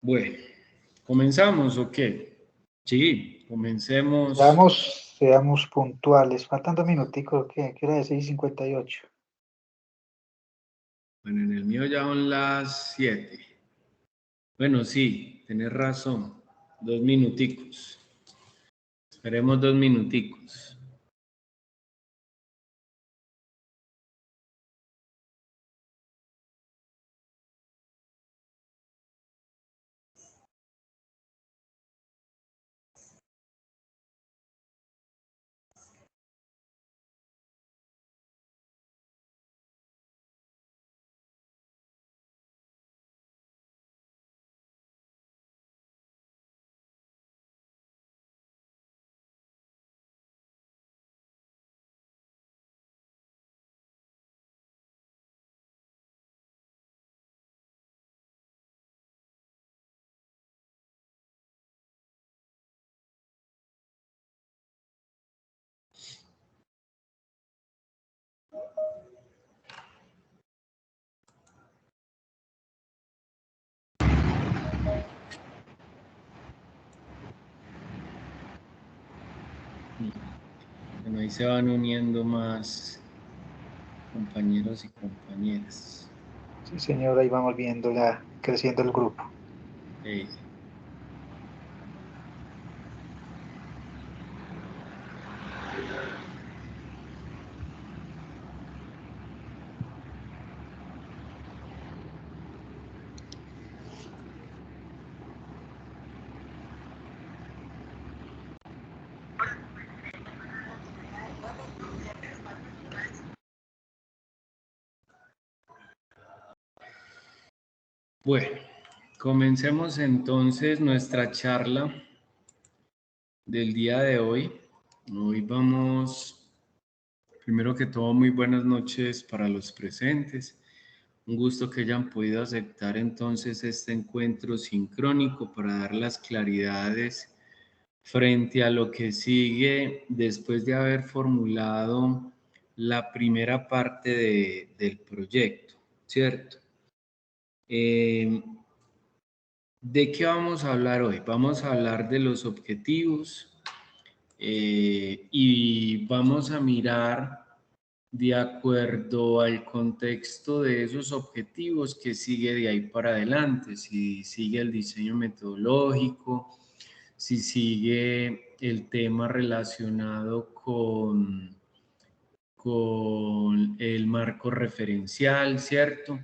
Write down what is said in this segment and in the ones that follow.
Bueno, ¿comenzamos o qué? Sí, comencemos. Seamos puntuales. Faltan 2 minuticos, ¿qué hora es? 6:58. Bueno, en el mío ya son las 7. Bueno, sí, tenés razón. 2 minuticos. Esperemos 2 minuticos. Bueno, ahí se van uniendo más compañeros y compañeras. Sí, señor, ahí vamos viendo creciendo el grupo. Hey. Bueno, comencemos entonces nuestra charla del día de hoy. Hoy vamos, primero que todo, muy buenas noches para los presentes. Un gusto que hayan podido aceptar entonces este encuentro sincrónico para dar las claridades frente a lo que sigue después de haber formulado la primera parte del proyecto, ¿cierto? ¿De qué vamos a hablar hoy? Vamos a hablar de los objetivos y vamos a mirar de acuerdo al contexto de esos objetivos que sigue de ahí para adelante, si sigue el diseño metodológico, si sigue el tema relacionado con el marco referencial, ¿cierto?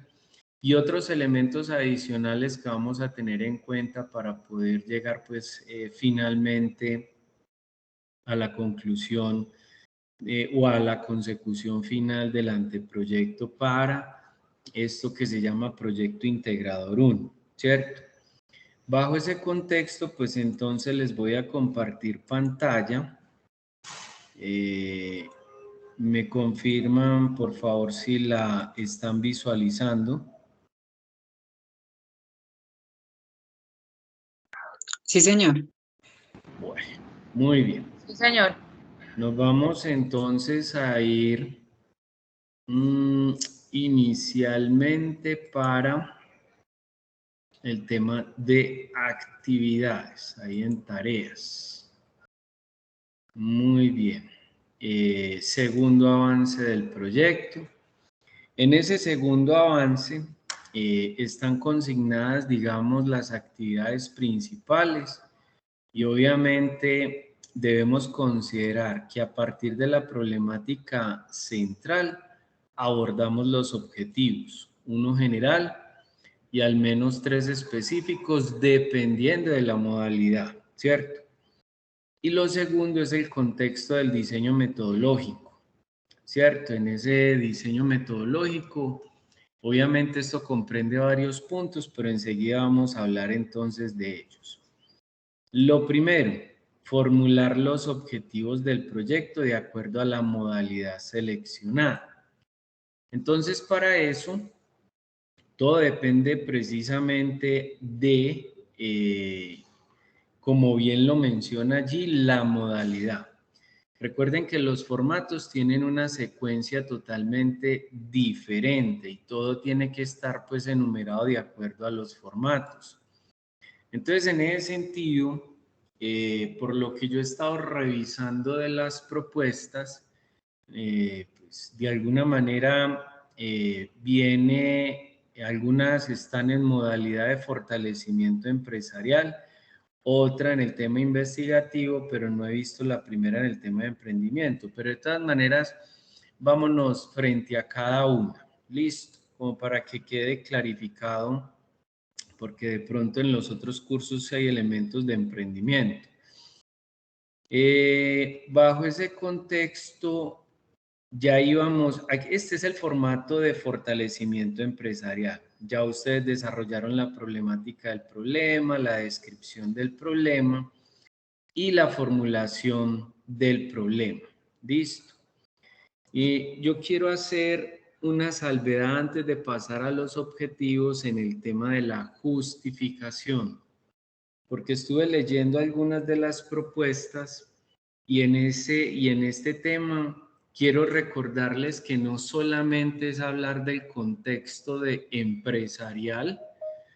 Y otros elementos adicionales que vamos a tener en cuenta para poder llegar pues finalmente a la conclusión o a la consecución final del anteproyecto para esto que se llama Proyecto Integrador 1, ¿cierto? Bajo ese contexto, pues entonces les voy a compartir pantalla. Me confirman, por favor, si la están visualizando. Sí, señor. Bueno, muy bien. Sí, señor. Nos vamos entonces a ir inicialmente para el tema de actividades, ahí en tareas. Muy bien. Segundo avance del proyecto. En ese segundo avance están consignadas, digamos, las actividades principales y obviamente debemos considerar que a partir de la problemática central abordamos los objetivos, uno general y al menos 3 específicos dependiendo de la modalidad, ¿cierto? Y lo segundo es el contexto del diseño metodológico, ¿cierto? En ese diseño metodológico, obviamente esto comprende varios puntos, pero enseguida vamos a hablar entonces de ellos. Lo primero, formular los objetivos del proyecto de acuerdo a la modalidad seleccionada. Entonces, para eso, todo depende precisamente de, como bien lo menciona allí, la modalidad. Recuerden que los formatos tienen una secuencia totalmente diferente y todo tiene que estar pues enumerado de acuerdo a los formatos. Entonces, en ese sentido, por lo que yo he estado revisando de las propuestas, pues, de alguna manera algunas están en modalidad de fortalecimiento empresarial, otra en el tema investigativo, pero no he visto la primera en el tema de emprendimiento. Pero de todas maneras, vámonos frente a cada una. Listo, como para que quede clarificado, porque de pronto en los otros cursos hay elementos de emprendimiento. Bajo ese contexto, ya íbamos, este es el formato de fortalecimiento empresarial. Ya ustedes desarrollaron la problemática del problema, la descripción del problema y la formulación del problema. ¿Listo? Y yo quiero hacer una salvedad antes de pasar a los objetivos en el tema de la justificación, porque estuve leyendo algunas de las propuestas y en este tema quiero recordarles que no solamente es hablar del contexto de empresarial,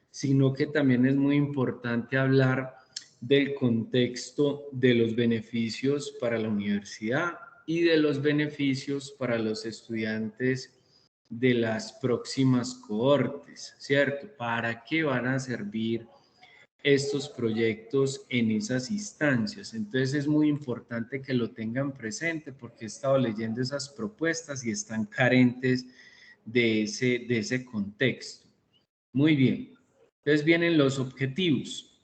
sino que también es muy importante hablar del contexto de los beneficios para la universidad y de los beneficios para los estudiantes de las próximas cohortes, ¿cierto? ¿Para qué van a servir estos proyectos en esas instancias? Entonces es muy importante que lo tengan presente porque he estado leyendo esas propuestas y están carentes de ese contexto. Muy bien. Entonces vienen los objetivos.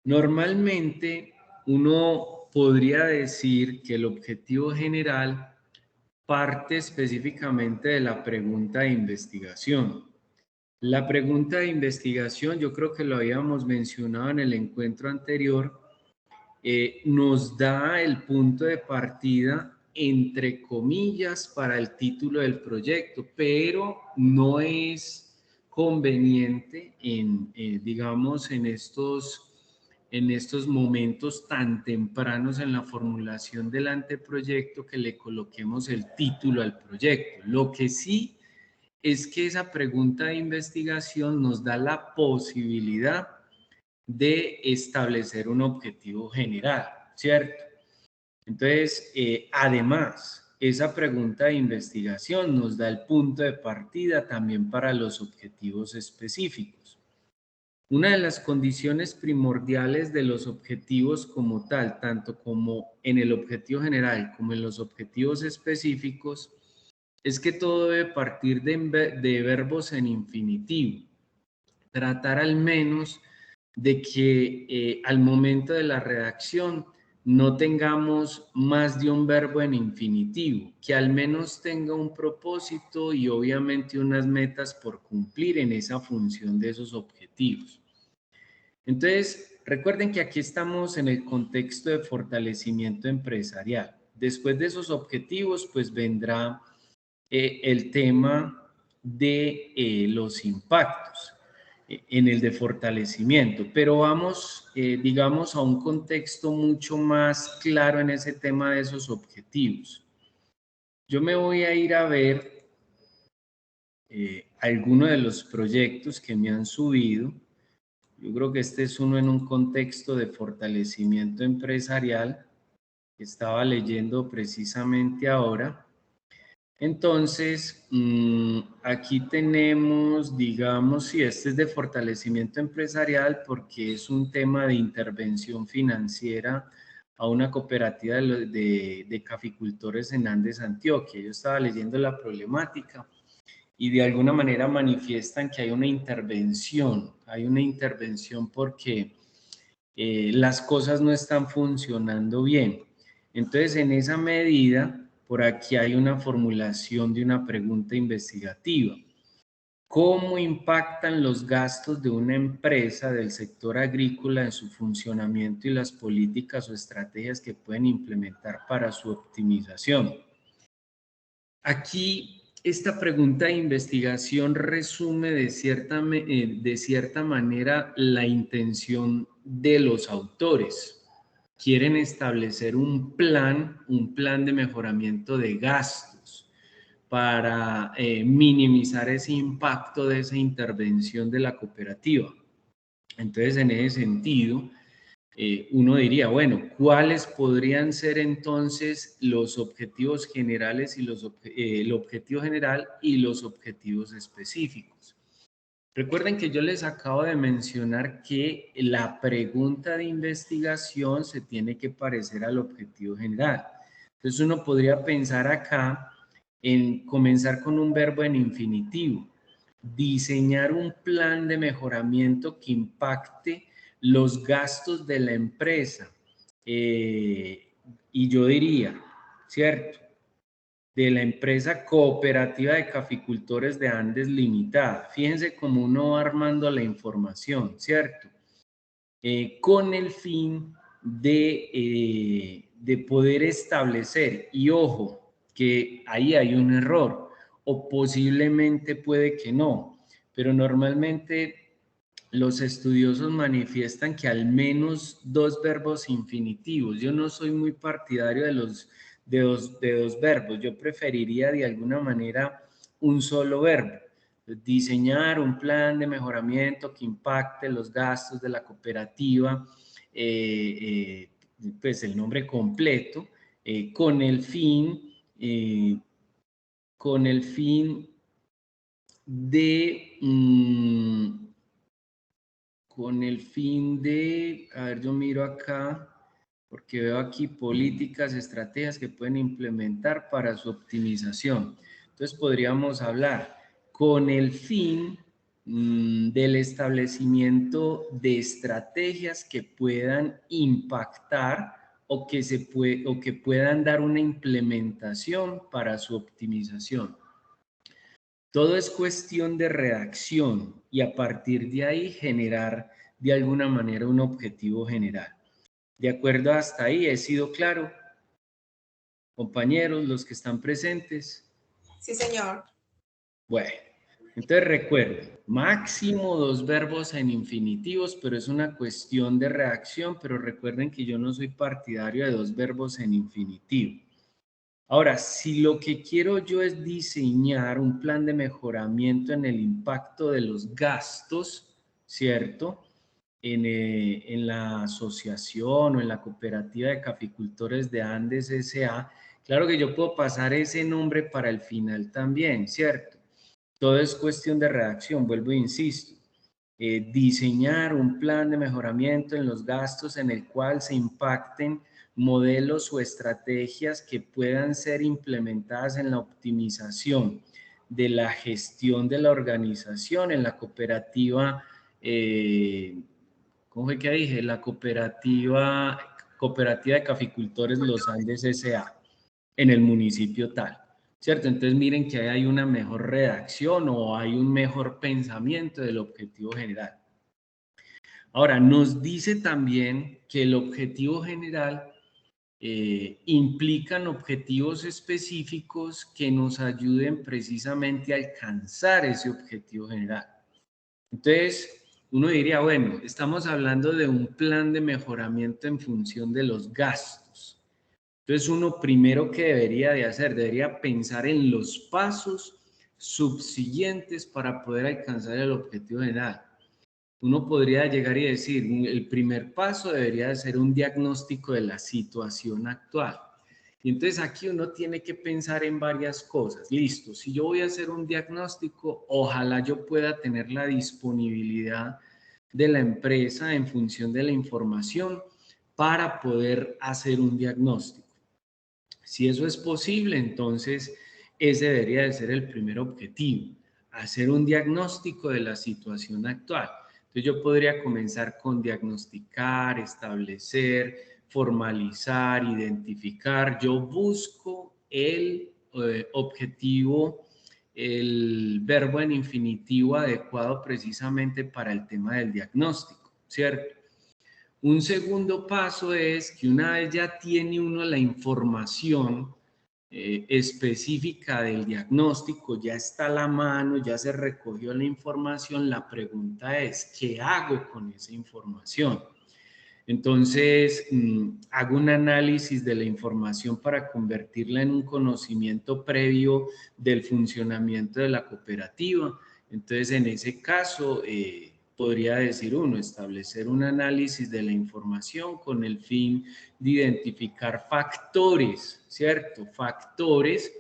Normalmente uno podría decir que el objetivo general parte específicamente de la pregunta de investigación. La pregunta de investigación, yo creo que lo habíamos mencionado en el encuentro anterior, nos da el punto de partida, entre comillas, para el título del proyecto, pero no es conveniente digamos, en estos momentos tan tempranos en la formulación del anteproyecto que le coloquemos el título al proyecto. Lo que sí es que esa pregunta de investigación nos da la posibilidad de establecer un objetivo general, ¿cierto? Entonces, además, esa pregunta de investigación nos da el punto de partida también para los objetivos específicos. Una de las condiciones primordiales de los objetivos como tal, tanto como en el objetivo general como en los objetivos específicos, es que todo debe partir de verbos en infinitivo. Tratar al menos de que al momento de la redacción no tengamos más de un verbo en infinitivo, que al menos tenga un propósito y obviamente unas metas por cumplir en esa función de esos objetivos. Entonces, recuerden que aquí estamos en el contexto de fortalecimiento empresarial. Después de esos objetivos, pues vendrá el tema de los impactos en el de fortalecimiento, pero vamos, digamos, a un contexto mucho más claro en ese tema de esos objetivos. Yo me voy a ir a ver algunos de los proyectos que me han subido. Yo creo que este es uno en un contexto de fortalecimiento empresarial que estaba leyendo precisamente ahora. Entonces, aquí tenemos, digamos, si este es de fortalecimiento empresarial porque es un tema de intervención financiera a una cooperativa de caficultores en Andes, Antioquia. Yo estaba leyendo la problemática y de alguna manera manifiestan que hay una intervención porque las cosas no están funcionando bien. Entonces, en esa medida, por aquí hay una formulación de una pregunta investigativa. ¿Cómo impactan los gastos de una empresa del sector agrícola en su funcionamiento y las políticas o estrategias que pueden implementar para su optimización? Aquí, esta pregunta de investigación resume de cierta manera la intención de los autores. Quieren establecer un plan de mejoramiento de gastos para minimizar ese impacto de esa intervención de la cooperativa. Entonces, en ese sentido, uno diría, bueno, ¿cuáles podrían ser entonces los objetivos generales y el objetivo general y los objetivos específicos? Recuerden que yo les acabo de mencionar que la pregunta de investigación se tiene que parecer al objetivo general. Entonces uno podría pensar acá en comenzar con un verbo en infinitivo, diseñar un plan de mejoramiento que impacte los gastos de la empresa. Y yo diría, ¿cierto? De la empresa Cooperativa de Caficultores de Andes Limitada. Fíjense cómo uno va armando la información, ¿cierto? Con el fin de poder establecer, y ojo, que ahí hay un error, o posiblemente puede que no, pero normalmente los estudiosos manifiestan que al menos dos verbos infinitivos. Yo no soy muy partidario de dos verbos. Yo preferiría de alguna manera un solo verbo. Diseñar un plan de mejoramiento que impacte los gastos de la cooperativa, pues el nombre completo, con el fin de... con el fin de, a ver, yo miro acá, porque veo aquí políticas, estrategias que pueden implementar para su optimización. Entonces podríamos hablar con el fin del establecimiento de estrategias que puedan impactar o que puedan dar una implementación para su optimización. Todo es cuestión de redacción y a partir de ahí generar de alguna manera un objetivo general. ¿De acuerdo hasta ahí? ¿He sido claro? Compañeros, los que están presentes. Sí, señor. Bueno, entonces recuerden, máximo dos verbos en infinitivos, pero es una cuestión de redacción, pero recuerden que yo no soy partidario de dos verbos en infinitivo. Ahora, si lo que quiero yo es diseñar un plan de mejoramiento en el impacto de los gastos, ¿cierto? En la asociación o en la cooperativa de caficultores de Andes S.A., claro que yo puedo pasar ese nombre para el final también, ¿cierto? Todo es cuestión de redacción, vuelvo e insisto. Diseñar un plan de mejoramiento en los gastos en el cual se impacten modelos o estrategias que puedan ser implementadas en la optimización de la gestión de la organización en la cooperativa, ¿cómo fue que dije? La cooperativa de Caficultores Los Andes S.A. en el municipio tal, ¿cierto? Entonces miren que hay una mejor redacción o hay un mejor pensamiento del objetivo general. Ahora, nos dice también que el objetivo general implican objetivos específicos que nos ayuden precisamente a alcanzar ese objetivo general. Entonces, uno diría, bueno, estamos hablando de un plan de mejoramiento en función de los gastos. Entonces, uno primero que debería de hacer, debería pensar en los pasos subsiguientes para poder alcanzar el objetivo general. Uno podría llegar y decir, el primer paso debería de ser un diagnóstico de la situación actual. Y entonces aquí uno tiene que pensar en varias cosas. Listo, si yo voy a hacer un diagnóstico, ojalá yo pueda tener la disponibilidad de la empresa en función de la información para poder hacer un diagnóstico. Si eso es posible, entonces ese debería de ser el primer objetivo, hacer un diagnóstico de la situación actual. Entonces yo podría comenzar con diagnosticar, establecer, formalizar, identificar. Yo busco el objetivo, el verbo en infinitivo adecuado precisamente para el tema del diagnóstico, ¿cierto? Un segundo paso es que una vez ya tiene uno la información específica del diagnóstico, ya está a la mano, ya se recogió la información, la pregunta es, ¿qué hago con esa información? Entonces, hago un análisis de la información para convertirla en un conocimiento previo del funcionamiento de la cooperativa. Entonces, en ese caso, podría decir uno, establecer un análisis de la información con el fin de identificar factores, ¿cierto? Factores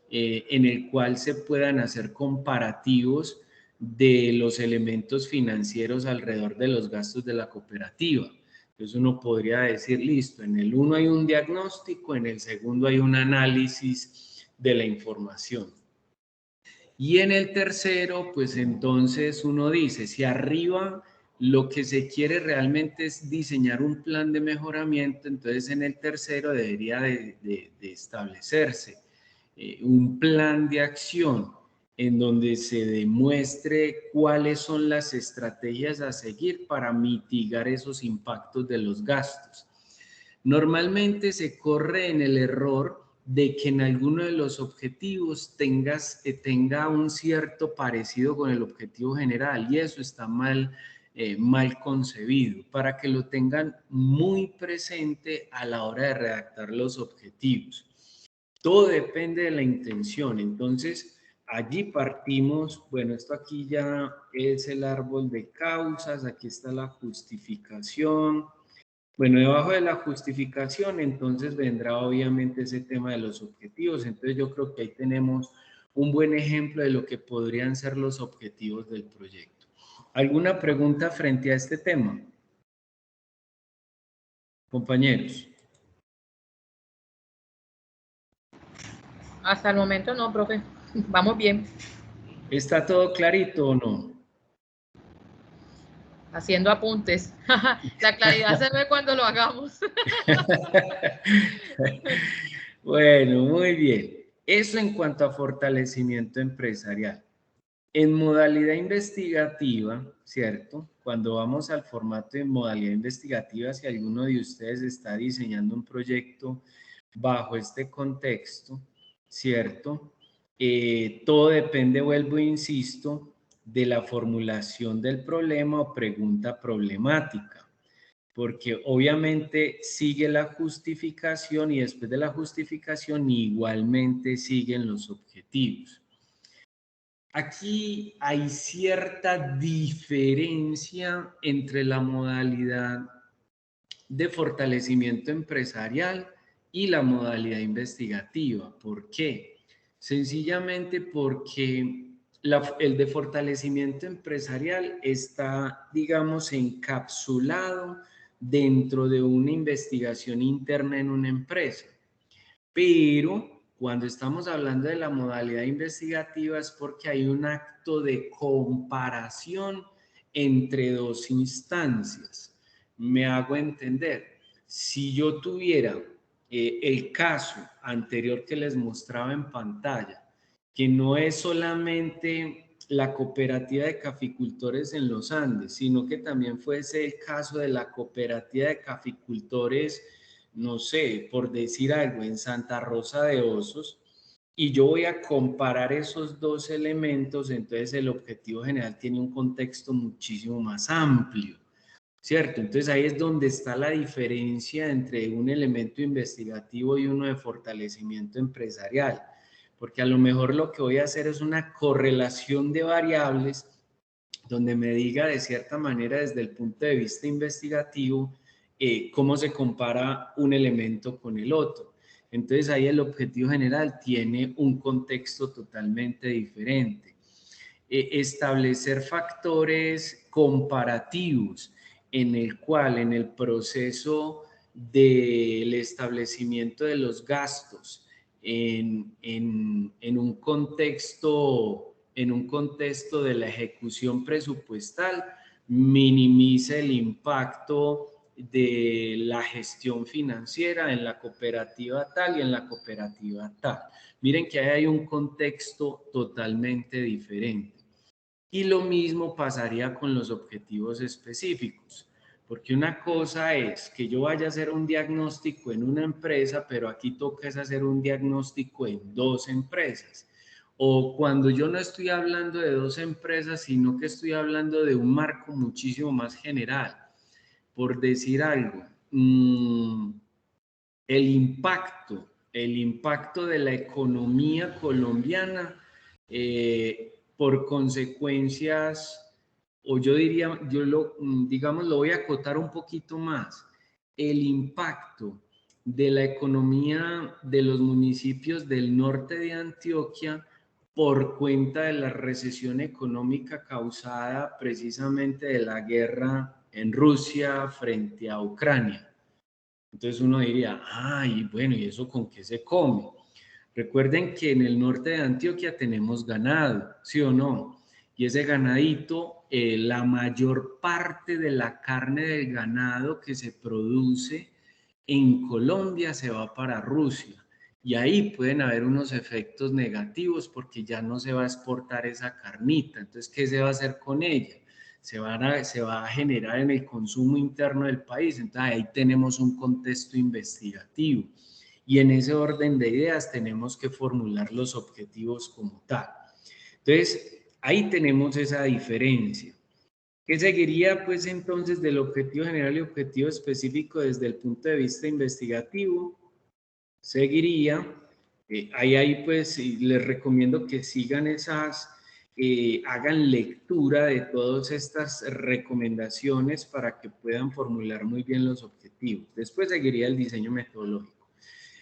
en el cual se puedan hacer comparativos de los elementos financieros alrededor de los gastos de la cooperativa. Entonces uno podría decir, listo, en el uno hay un diagnóstico, en el segundo hay un análisis de la información. Y en el tercero, pues entonces uno dice, si arriba lo que se quiere realmente es diseñar un plan de mejoramiento, entonces en el tercero debería de establecerse un plan de acción en donde se demuestre cuáles son las estrategias a seguir para mitigar esos impactos de los gastos. Normalmente se corre en el error de que en alguno de los objetivos tenga un cierto parecido con el objetivo general, y eso está mal concebido, para que lo tengan muy presente a la hora de redactar los objetivos. Todo depende de la intención. Entonces, allí partimos, bueno, esto aquí ya es el árbol de causas, aquí está la justificación. Bueno, debajo de la justificación, entonces vendrá obviamente ese tema de los objetivos. Entonces yo creo que ahí tenemos un buen ejemplo de lo que podrían ser los objetivos del proyecto. ¿Alguna pregunta frente a este tema? Compañeros. Hasta el momento no, profe. Vamos bien. ¿Está todo clarito o no? Haciendo apuntes. La claridad se ve cuando lo hagamos. Bueno, muy bien. Eso en cuanto a fortalecimiento empresarial. En modalidad investigativa, ¿cierto? Cuando vamos al formato de modalidad investigativa, si alguno de ustedes está diseñando un proyecto bajo este contexto, ¿cierto? Todo depende, vuelvo e insisto, de la formulación del problema o pregunta problemática, porque obviamente sigue la justificación y después de la justificación igualmente siguen los objetivos. Aquí hay cierta diferencia entre la modalidad de fortalecimiento empresarial y la modalidad investigativa. ¿Por qué? Sencillamente porque el de fortalecimiento empresarial está, digamos, encapsulado dentro de una investigación interna en una empresa. Pero cuando estamos hablando de la modalidad investigativa es porque hay un acto de comparación entre dos instancias. Me hago entender. Si yo tuviera el caso anterior que les mostraba en pantalla, que no es solamente la cooperativa de caficultores en los Andes, sino que también fuese el caso de la cooperativa de caficultores, no sé, por decir algo, en Santa Rosa de Osos, y yo voy a comparar esos dos elementos, entonces el objetivo general tiene un contexto muchísimo más amplio, ¿cierto? Entonces ahí es donde está la diferencia entre un elemento investigativo y uno de fortalecimiento empresarial, porque a lo mejor lo que voy a hacer es una correlación de variables donde me diga de cierta manera desde el punto de vista investigativo cómo se compara un elemento con el otro. Entonces ahí el objetivo general tiene un contexto totalmente diferente. Establecer factores comparativos en el cual en el proceso del establecimiento de los gastos en un contexto de la ejecución presupuestal minimiza el impacto de la gestión financiera en la cooperativa tal y en la cooperativa tal. Miren que ahí hay un contexto totalmente diferente. Y lo mismo pasaría con los objetivos específicos, porque una cosa es que yo vaya a hacer un diagnóstico en una empresa, pero aquí toca es hacer un diagnóstico en dos empresas. O cuando yo no estoy hablando de dos empresas, sino que estoy hablando de un marco muchísimo más general. Por decir algo, el impacto de la economía colombiana por consecuencias o yo diría, digamos, lo voy a acotar un poquito más, el impacto de la economía de los municipios del norte de Antioquia por cuenta de la recesión económica causada precisamente de la guerra en Rusia frente a Ucrania. Entonces uno diría, ay, bueno, ¿y eso con qué se come? Recuerden que en el norte de Antioquia tenemos ganado, ¿sí o no? Y ese ganadito, la mayor parte de la carne del ganado que se produce en Colombia se va para Rusia. Y ahí pueden haber unos efectos negativos porque ya no se va a exportar esa carnita. Entonces, ¿qué se va a hacer con ella? Se va a generar en el consumo interno del país. Entonces, ahí tenemos un contexto investigativo. Y en ese orden de ideas tenemos que formular los objetivos como tal. Entonces, ahí tenemos esa diferencia. ¿Qué seguiría pues entonces del objetivo general y objetivo específico desde el punto de vista investigativo? Seguiría, ahí pues les recomiendo que sigan hagan lectura de todas estas recomendaciones para que puedan formular muy bien los objetivos. Después seguiría el diseño metodológico.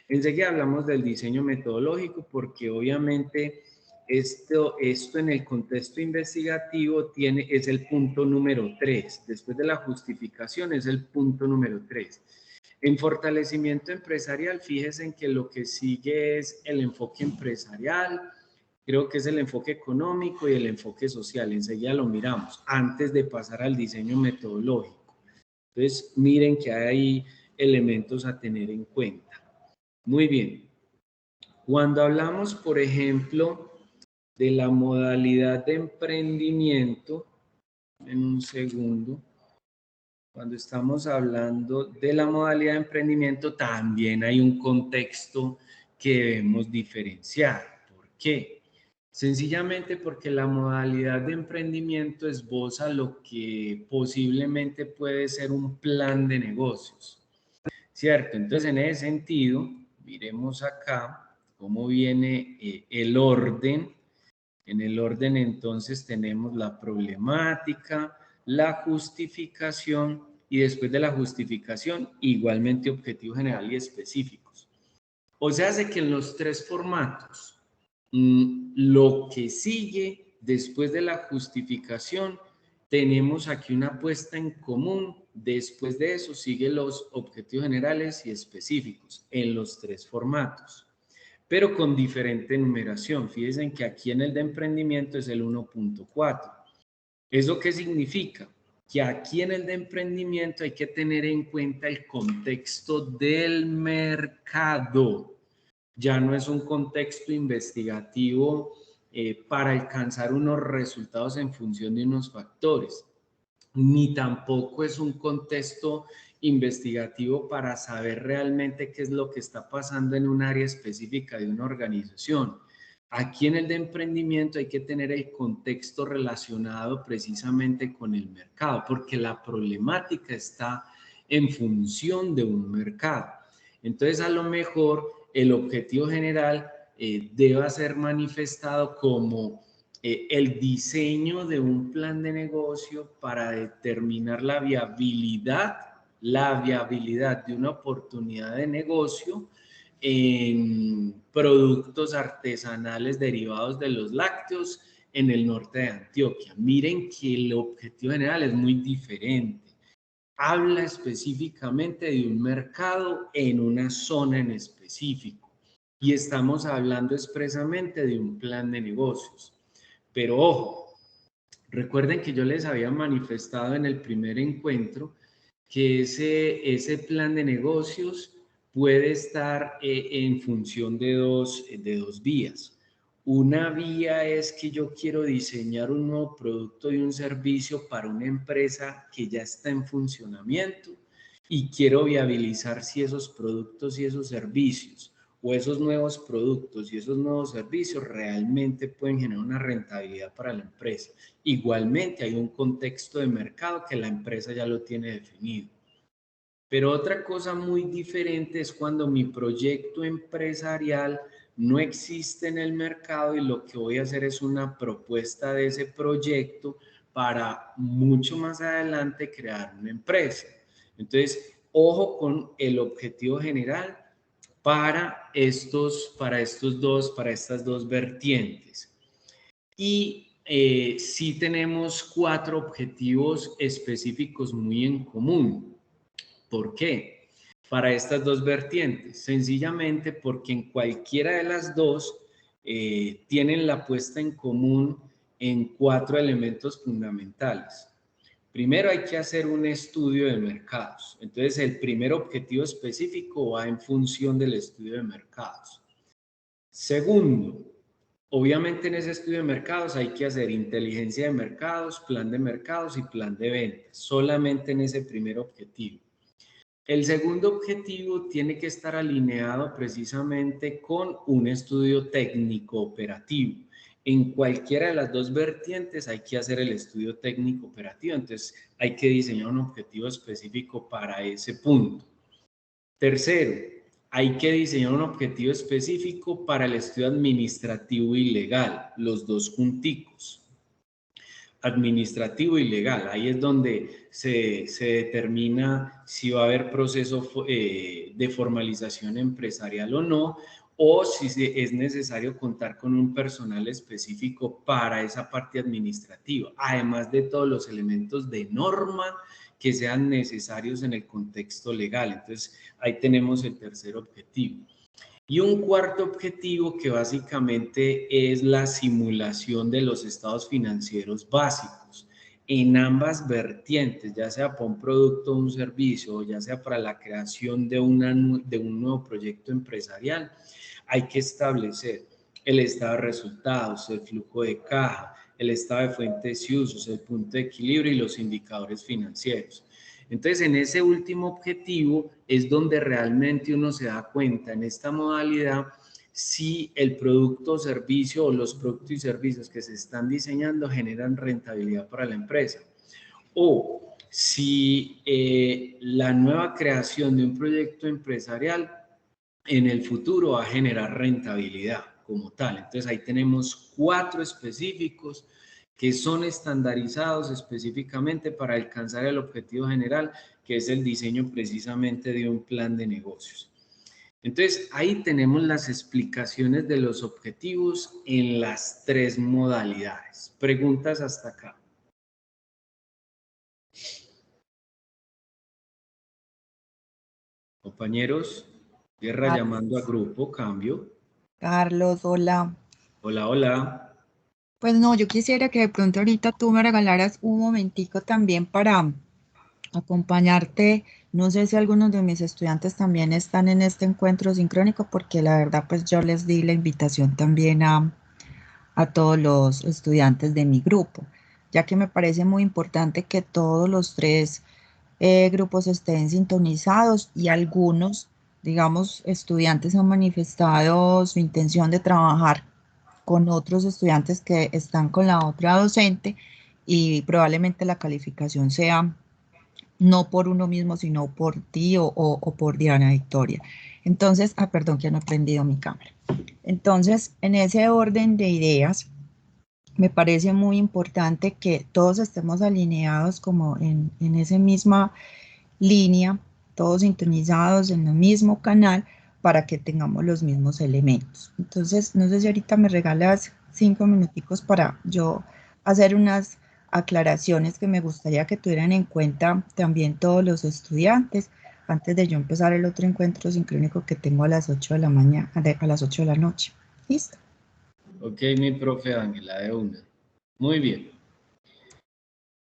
Enseguida hablamos del diseño metodológico porque obviamente esto en el contexto investigativo es el punto número 3. Después de la justificación es el punto número 3. En fortalecimiento empresarial, fíjense en que lo que sigue es el enfoque empresarial, creo que es el enfoque económico y el enfoque social. Enseguida lo miramos antes de pasar al diseño metodológico. Entonces, miren que hay elementos a tener en cuenta. Muy bien. Cuando hablamos, por ejemplo, de la modalidad de emprendimiento, en un segundo, cuando estamos hablando de la modalidad de emprendimiento, también hay un contexto que debemos diferenciar. ¿Por qué? Sencillamente porque la modalidad de emprendimiento esboza lo que posiblemente puede ser un plan de negocios, ¿cierto? Entonces, en ese sentido, miremos acá cómo viene el orden. En el orden entonces tenemos la problemática, la justificación y después de la justificación igualmente objetivo general y específicos. O sea, hace que en los tres formatos lo que sigue después de la justificación tenemos aquí una puesta en común. Después de eso sigue los objetivos generales y específicos en los tres formatos, pero con diferente numeración. Fíjense que aquí en el de emprendimiento es el 1.4. ¿Eso qué significa? Que aquí en el de emprendimiento hay que tener en cuenta el contexto del mercado. Ya no es un contexto investigativo para alcanzar unos resultados en función de unos factores, ni tampoco es un contexto investigativo para saber realmente qué es lo que está pasando en un área específica de una organización. Aquí en el de emprendimiento hay que tener el contexto relacionado precisamente con el mercado, porque la problemática está en función de un mercado. Entonces, a lo mejor el objetivo general deba ser manifestado como el diseño de un plan de negocio para determinar la viabilidad de una oportunidad de negocio en productos artesanales derivados de los lácteos en el norte de Antioquia. Miren que el objetivo general es muy diferente. Habla específicamente de un mercado en una zona en específico y estamos hablando expresamente de un plan de negocios. Pero ojo, recuerden que yo les había manifestado en el primer encuentro que ese plan de negocios puede estar en función de dos vías. Una vía es que yo quiero diseñar un nuevo producto y un servicio para una empresa que ya está en funcionamiento y quiero viabilizar si esos productos y esos servicios o esos nuevos productos y esos nuevos servicios realmente pueden generar una rentabilidad para la empresa. Igualmente hay un contexto de mercado que la empresa ya lo tiene definido. Pero otra cosa muy diferente es cuando mi proyecto empresarial no existe en el mercado y lo que voy a hacer es una propuesta de ese proyecto para mucho más adelante crear una empresa. Entonces, ojo con el objetivo general para estas dos vertientes. Y sí tenemos 4 objetivos específicos muy en común. ¿Por qué? Para estas dos vertientes, sencillamente porque en cualquiera de las dos tienen la puesta en común en 4 elementos fundamentales. Primero hay que hacer un estudio de mercados. Entonces, el primer objetivo específico va en función del estudio de mercados. Segundo, obviamente en ese estudio de mercados hay que hacer inteligencia de mercados, plan de mercados y plan de ventas, solamente en ese primer objetivo. El segundo objetivo tiene que estar alineado precisamente con un estudio técnico operativo. En cualquiera de las dos vertientes hay que hacer el estudio técnico operativo, entonces hay que diseñar un objetivo específico para ese punto. Tercero, hay que diseñar un objetivo específico para el estudio administrativo y legal, los dos junticos. Administrativo y legal, ahí es donde se determina si va a haber proceso de formalización empresarial o si es necesario contar con un personal específico para esa parte administrativa, además de todos los elementos de norma que sean necesarios en el contexto legal. Entonces, ahí tenemos el tercer objetivo. Y un cuarto objetivo que básicamente es la simulación de los estados financieros básicos en ambas vertientes, ya sea para un producto o un servicio, ya sea para la creación de un nuevo proyecto empresarial. Hay que establecer el estado de resultados, el flujo de caja, el estado de fuentes y usos, el punto de equilibrio y los indicadores financieros. Entonces, en ese último objetivo es donde realmente uno se da cuenta en esta modalidad si el producto o servicio o los productos y servicios que se están diseñando generan rentabilidad para la empresa o si la nueva creación de un proyecto empresarial en el futuro va a generar rentabilidad como tal. Entonces ahí tenemos 4 específicos que son estandarizados específicamente para alcanzar el objetivo general, que es el diseño precisamente de un plan de negocios. Entonces, ahí tenemos las explicaciones de los objetivos en las 3 modalidades. Preguntas hasta acá. Compañeros, guerra llamando a grupo, cambio. Carlos, hola. Hola, hola. Pues no, yo quisiera que de pronto ahorita tú me regalaras un momentico también para acompañarte. No sé si algunos de mis estudiantes también están en este encuentro sincrónico, porque la verdad pues yo les di la invitación también a todos los estudiantes de mi grupo, ya que me parece muy importante que todos los 3 grupos estén sintonizados y algunos, digamos, estudiantes han manifestado su intención de trabajar con otros estudiantes que están con la otra docente y probablemente la calificación sea no por uno mismo, sino por ti o por Diana Victoria. Entonces, perdón que no he prendido mi cámara. Entonces, en ese orden de ideas, me parece muy importante que todos estemos alineados como en esa misma línea, todos sintonizados en el mismo canal para que tengamos los mismos elementos. Entonces, no sé si ahorita me regalas 5 minuticos para yo hacer unas aclaraciones que me gustaría que tuvieran en cuenta también todos los estudiantes antes de yo empezar el otro encuentro sincrónico que tengo a las 8 de la mañana, a las 8 de la noche. ¿Listo? Ok, mi profe Ángela, de una. Muy bien.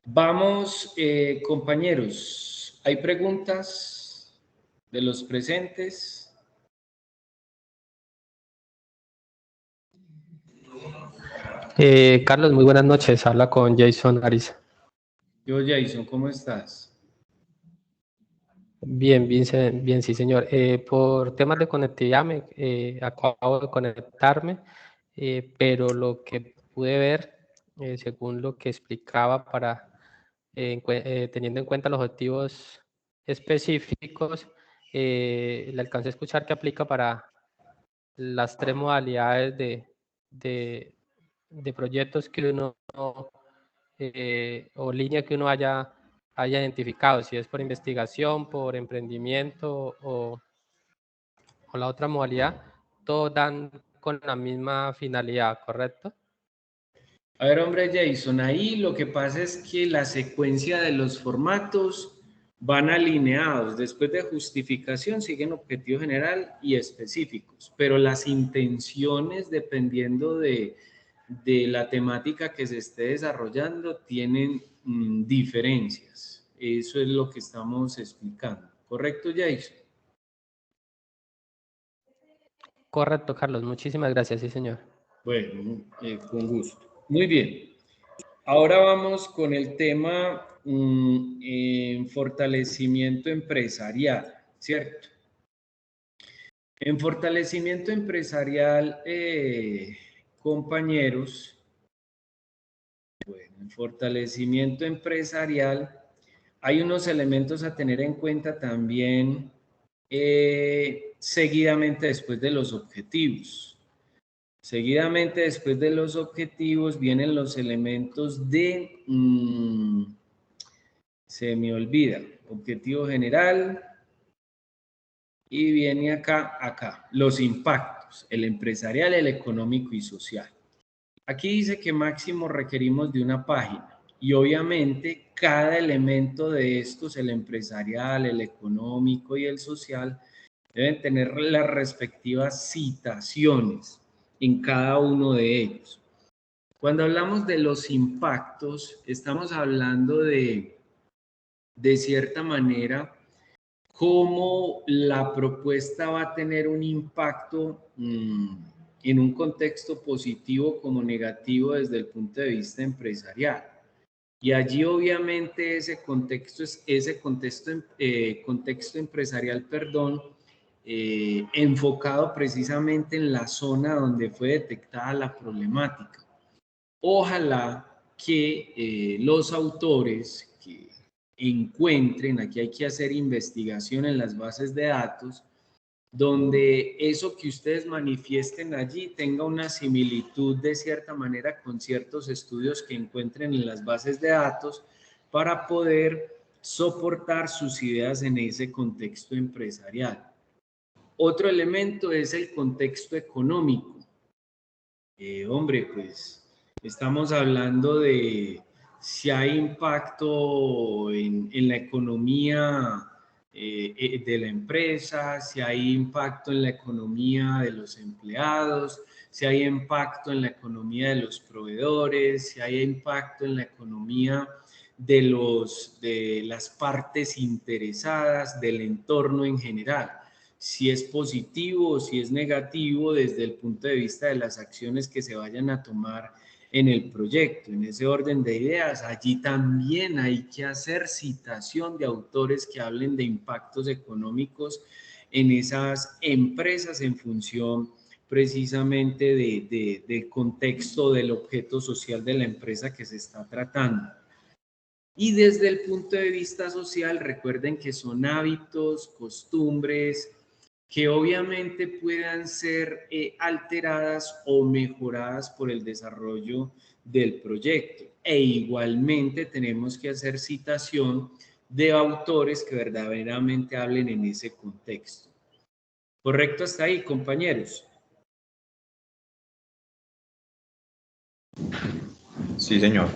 Vamos, compañeros. ¿Hay preguntas de los presentes? Carlos, muy buenas noches. Habla con Jason Ariza. Yo, Jason, ¿cómo estás? Bien, bien, sí, señor. Por temas de conectividad, acabo de conectarme, pero lo que pude ver, según lo que explicaba, teniendo en cuenta los objetivos específicos, le alcancé a escuchar que aplica para las 3 modalidades de proyectos que uno o línea que uno haya identificado, si es por investigación, por emprendimiento o la otra modalidad, todos dan con la misma finalidad, ¿correcto? A ver, hombre Jason, ahí lo que pasa es que la secuencia de los formatos van alineados. Después de justificación siguen objetivo general y específicos, pero las intenciones, dependiendo de la temática que se esté desarrollando, tienen diferencias. Eso es lo que estamos explicando. ¿Correcto, Jason? Correcto, Carlos. Muchísimas gracias, sí, señor. Bueno, con gusto. Muy bien. Ahora vamos con el tema en fortalecimiento empresarial, ¿cierto? En fortalecimiento empresarial, compañeros, bueno, en fortalecimiento empresarial hay unos elementos a tener en cuenta también seguidamente después de los objetivos. Seguidamente, después de los objetivos, vienen los elementos de, se me olvida, objetivo general, y viene acá, los impactos, el empresarial, el económico y social. Aquí dice que máximo requerimos de una página, y obviamente cada elemento de estos, el empresarial, el económico y el social, deben tener las respectivas citaciones en cada uno de ellos. Cuando hablamos de los impactos, estamos hablando de cierta manera, cómo la propuesta va a tener un impacto en un contexto positivo como negativo desde el punto de vista empresarial. Y allí obviamente ese contexto empresarial, enfocado precisamente en la zona donde fue detectada la problemática. Ojalá que los autores que encuentren, aquí hay que hacer investigación en las bases de datos, donde eso que ustedes manifiesten allí tenga una similitud de cierta manera con ciertos estudios que encuentren en las bases de datos para poder soportar sus ideas en ese contexto empresarial. Otro elemento es el contexto económico. Hombre, pues estamos hablando de si hay impacto en la economía de la empresa, si hay impacto en la economía de los empleados, si hay impacto en la economía de los proveedores, si hay impacto en la economía de las partes interesadas, del entorno en general. Si es positivo o si es negativo desde el punto de vista de las acciones que se vayan a tomar en el proyecto. En ese orden de ideas, allí también hay que hacer citación de autores que hablen de impactos económicos en esas empresas en función precisamente del contexto del objeto social de la empresa que se está tratando. Y desde el punto de vista social, recuerden que son hábitos, costumbres, que obviamente puedan ser alteradas o mejoradas por el desarrollo del proyecto. E igualmente tenemos que hacer citación de autores que verdaderamente hablen en ese contexto. ¿Correcto hasta ahí, compañeros? Sí, señor.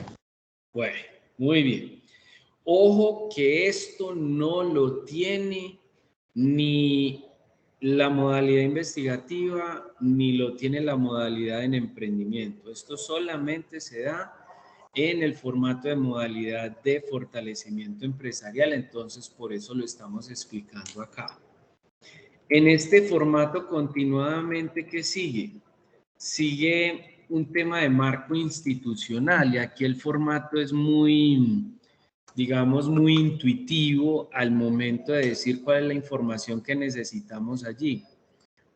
Bueno, muy bien. Ojo que esto no lo tiene ni la modalidad investigativa ni lo tiene la modalidad en emprendimiento. Esto solamente se da en el formato de modalidad de fortalecimiento empresarial, entonces por eso lo estamos explicando acá. En este formato continuadamente, ¿qué sigue? Sigue un tema de marco institucional y aquí el formato es muy, digamos, muy intuitivo al momento de decir cuál es la información que necesitamos allí.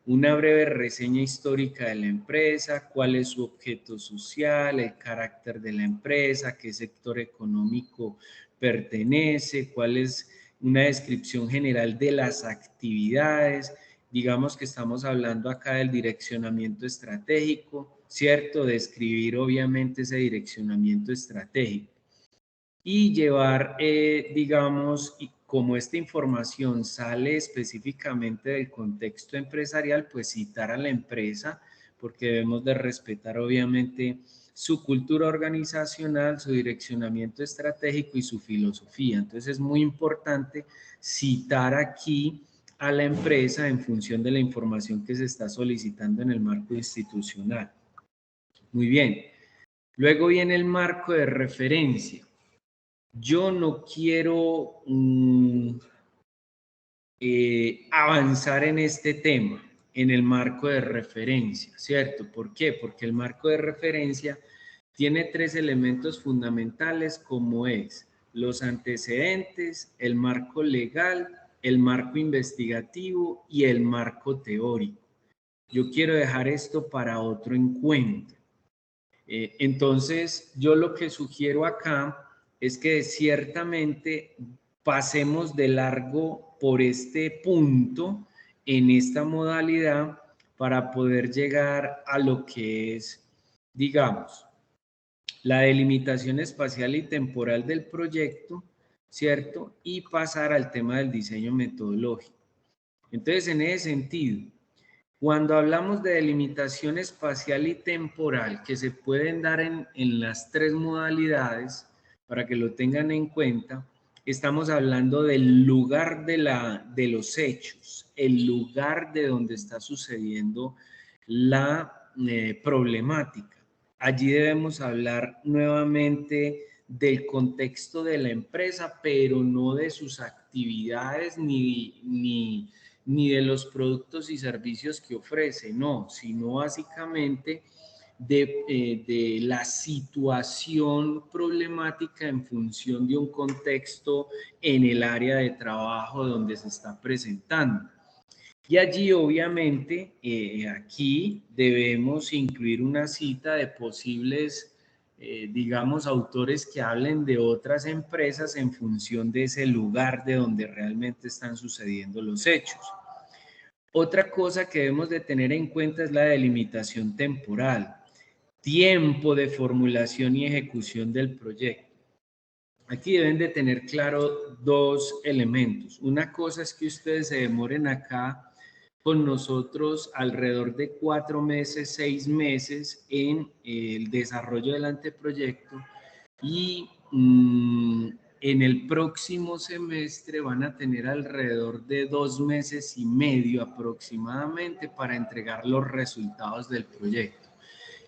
Una breve reseña histórica de la empresa, cuál es su objeto social, el carácter de la empresa, a qué sector económico pertenece, cuál es una descripción general de las actividades. Digamos que estamos hablando acá del direccionamiento estratégico, ¿cierto? Describir obviamente ese direccionamiento estratégico. y llevar, digamos, como esta información sale específicamente del contexto empresarial, pues citar a la empresa, porque debemos de respetar obviamente su cultura organizacional, su direccionamiento estratégico y su filosofía. Entonces es muy importante citar aquí a la empresa en función de la información que se está solicitando en el marco institucional. Muy bien. Luego viene el marco de referencia. Yo no quiero avanzar en este tema, en el marco de referencia, ¿cierto? ¿Por qué? Porque el marco de referencia tiene 3 elementos fundamentales, como es los antecedentes, el marco legal, el marco investigativo y el marco teórico. Yo quiero dejar esto para otro encuentro. Entonces, yo lo que sugiero acá es que ciertamente pasemos de largo por este punto en esta modalidad para poder llegar a lo que es, digamos, la delimitación espacial y temporal del proyecto, ¿cierto? Y pasar al tema del diseño metodológico. Entonces, en ese sentido, cuando hablamos de delimitación espacial y temporal, que se pueden dar en las 3 modalidades, para que lo tengan en cuenta, estamos hablando del lugar de los hechos, el lugar de donde está sucediendo la problemática. Allí debemos hablar nuevamente del contexto de la empresa, pero no de sus actividades ni de los productos y servicios que ofrece, no, sino básicamente de la situación problemática en función de un contexto en el área de trabajo donde se está presentando. Y allí obviamente aquí debemos incluir una cita de posibles, digamos, autores que hablen de otras empresas en función de ese lugar de donde realmente están sucediendo los hechos. Otra cosa que debemos de tener en cuenta es la delimitación temporal, tiempo de formulación y ejecución del proyecto. Aquí deben de tener claro 2 elementos. Una cosa es que ustedes se demoren acá con nosotros alrededor de 4 meses, 6 meses en el desarrollo del anteproyecto y en el próximo semestre van a tener alrededor de 2 meses y medio aproximadamente para entregar los resultados del proyecto.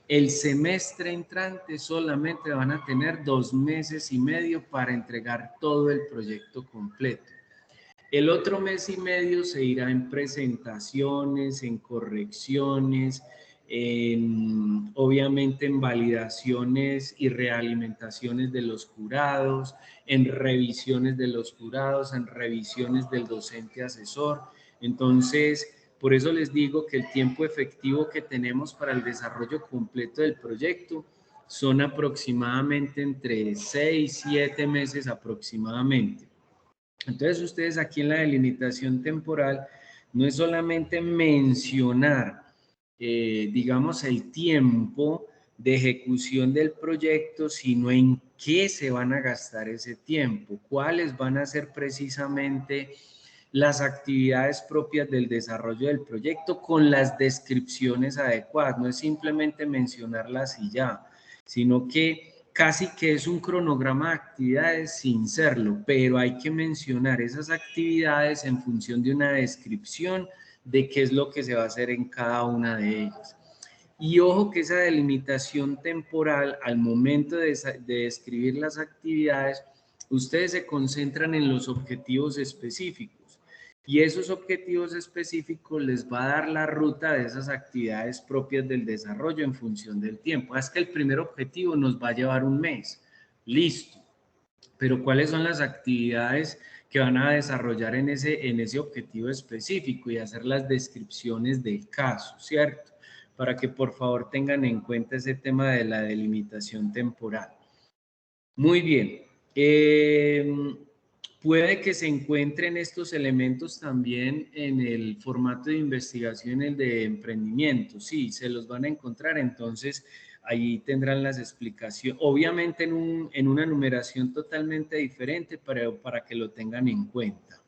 El semestre entrante solamente van a tener 2 meses y medio para entregar todo el proyecto completo. El otro mes y medio se irá en presentaciones, en correcciones, obviamente en validaciones y realimentaciones de los jurados, en revisiones de los jurados, en revisiones del docente asesor. Entonces, por eso les digo que el tiempo efectivo que tenemos para el desarrollo completo del proyecto son aproximadamente entre 6 y 7 meses aproximadamente. Entonces ustedes aquí en la delimitación temporal no es solamente mencionar, digamos, el tiempo de ejecución del proyecto, sino en qué se van a gastar ese tiempo, cuáles van a ser precisamente las actividades propias del desarrollo del proyecto con las descripciones adecuadas. No es simplemente mencionarlas y ya, sino que casi que es un cronograma de actividades sin serlo, pero hay que mencionar esas actividades en función de una descripción de qué es lo que se va a hacer en cada una de ellas. Y ojo que esa delimitación temporal, al momento de describir las actividades, ustedes se concentran en los objetivos específicos. Y esos objetivos específicos les va a dar la ruta de esas actividades propias del desarrollo en función del tiempo. Es que el primer objetivo nos va a llevar 1 mes. Listo. Pero ¿cuáles son las actividades que van a desarrollar en ese objetivo específico y hacer las descripciones del caso, ¿cierto? Para que por favor tengan en cuenta ese tema de la delimitación temporal. Muy bien. Puede que se encuentren estos elementos también en el formato de investigación, el de emprendimiento. Sí, se los van a encontrar. Entonces, Ahí tendrán las explicaciones, obviamente en una numeración totalmente diferente, pero para que lo tengan en cuenta.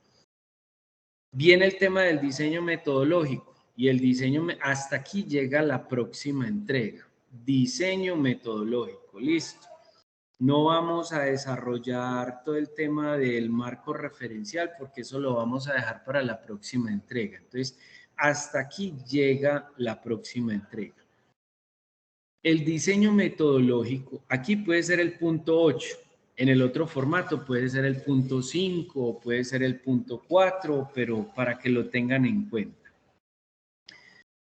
Viene el tema del diseño metodológico y el diseño, hasta aquí llega la próxima entrega. Diseño metodológico, listo. No vamos a desarrollar todo el tema del marco referencial porque eso lo vamos a dejar para la próxima entrega. Entonces, hasta aquí llega la próxima entrega. El diseño metodológico, aquí puede ser el punto 8, en el otro formato puede ser el punto 5 o puede ser el punto 4, pero para que lo tengan en cuenta.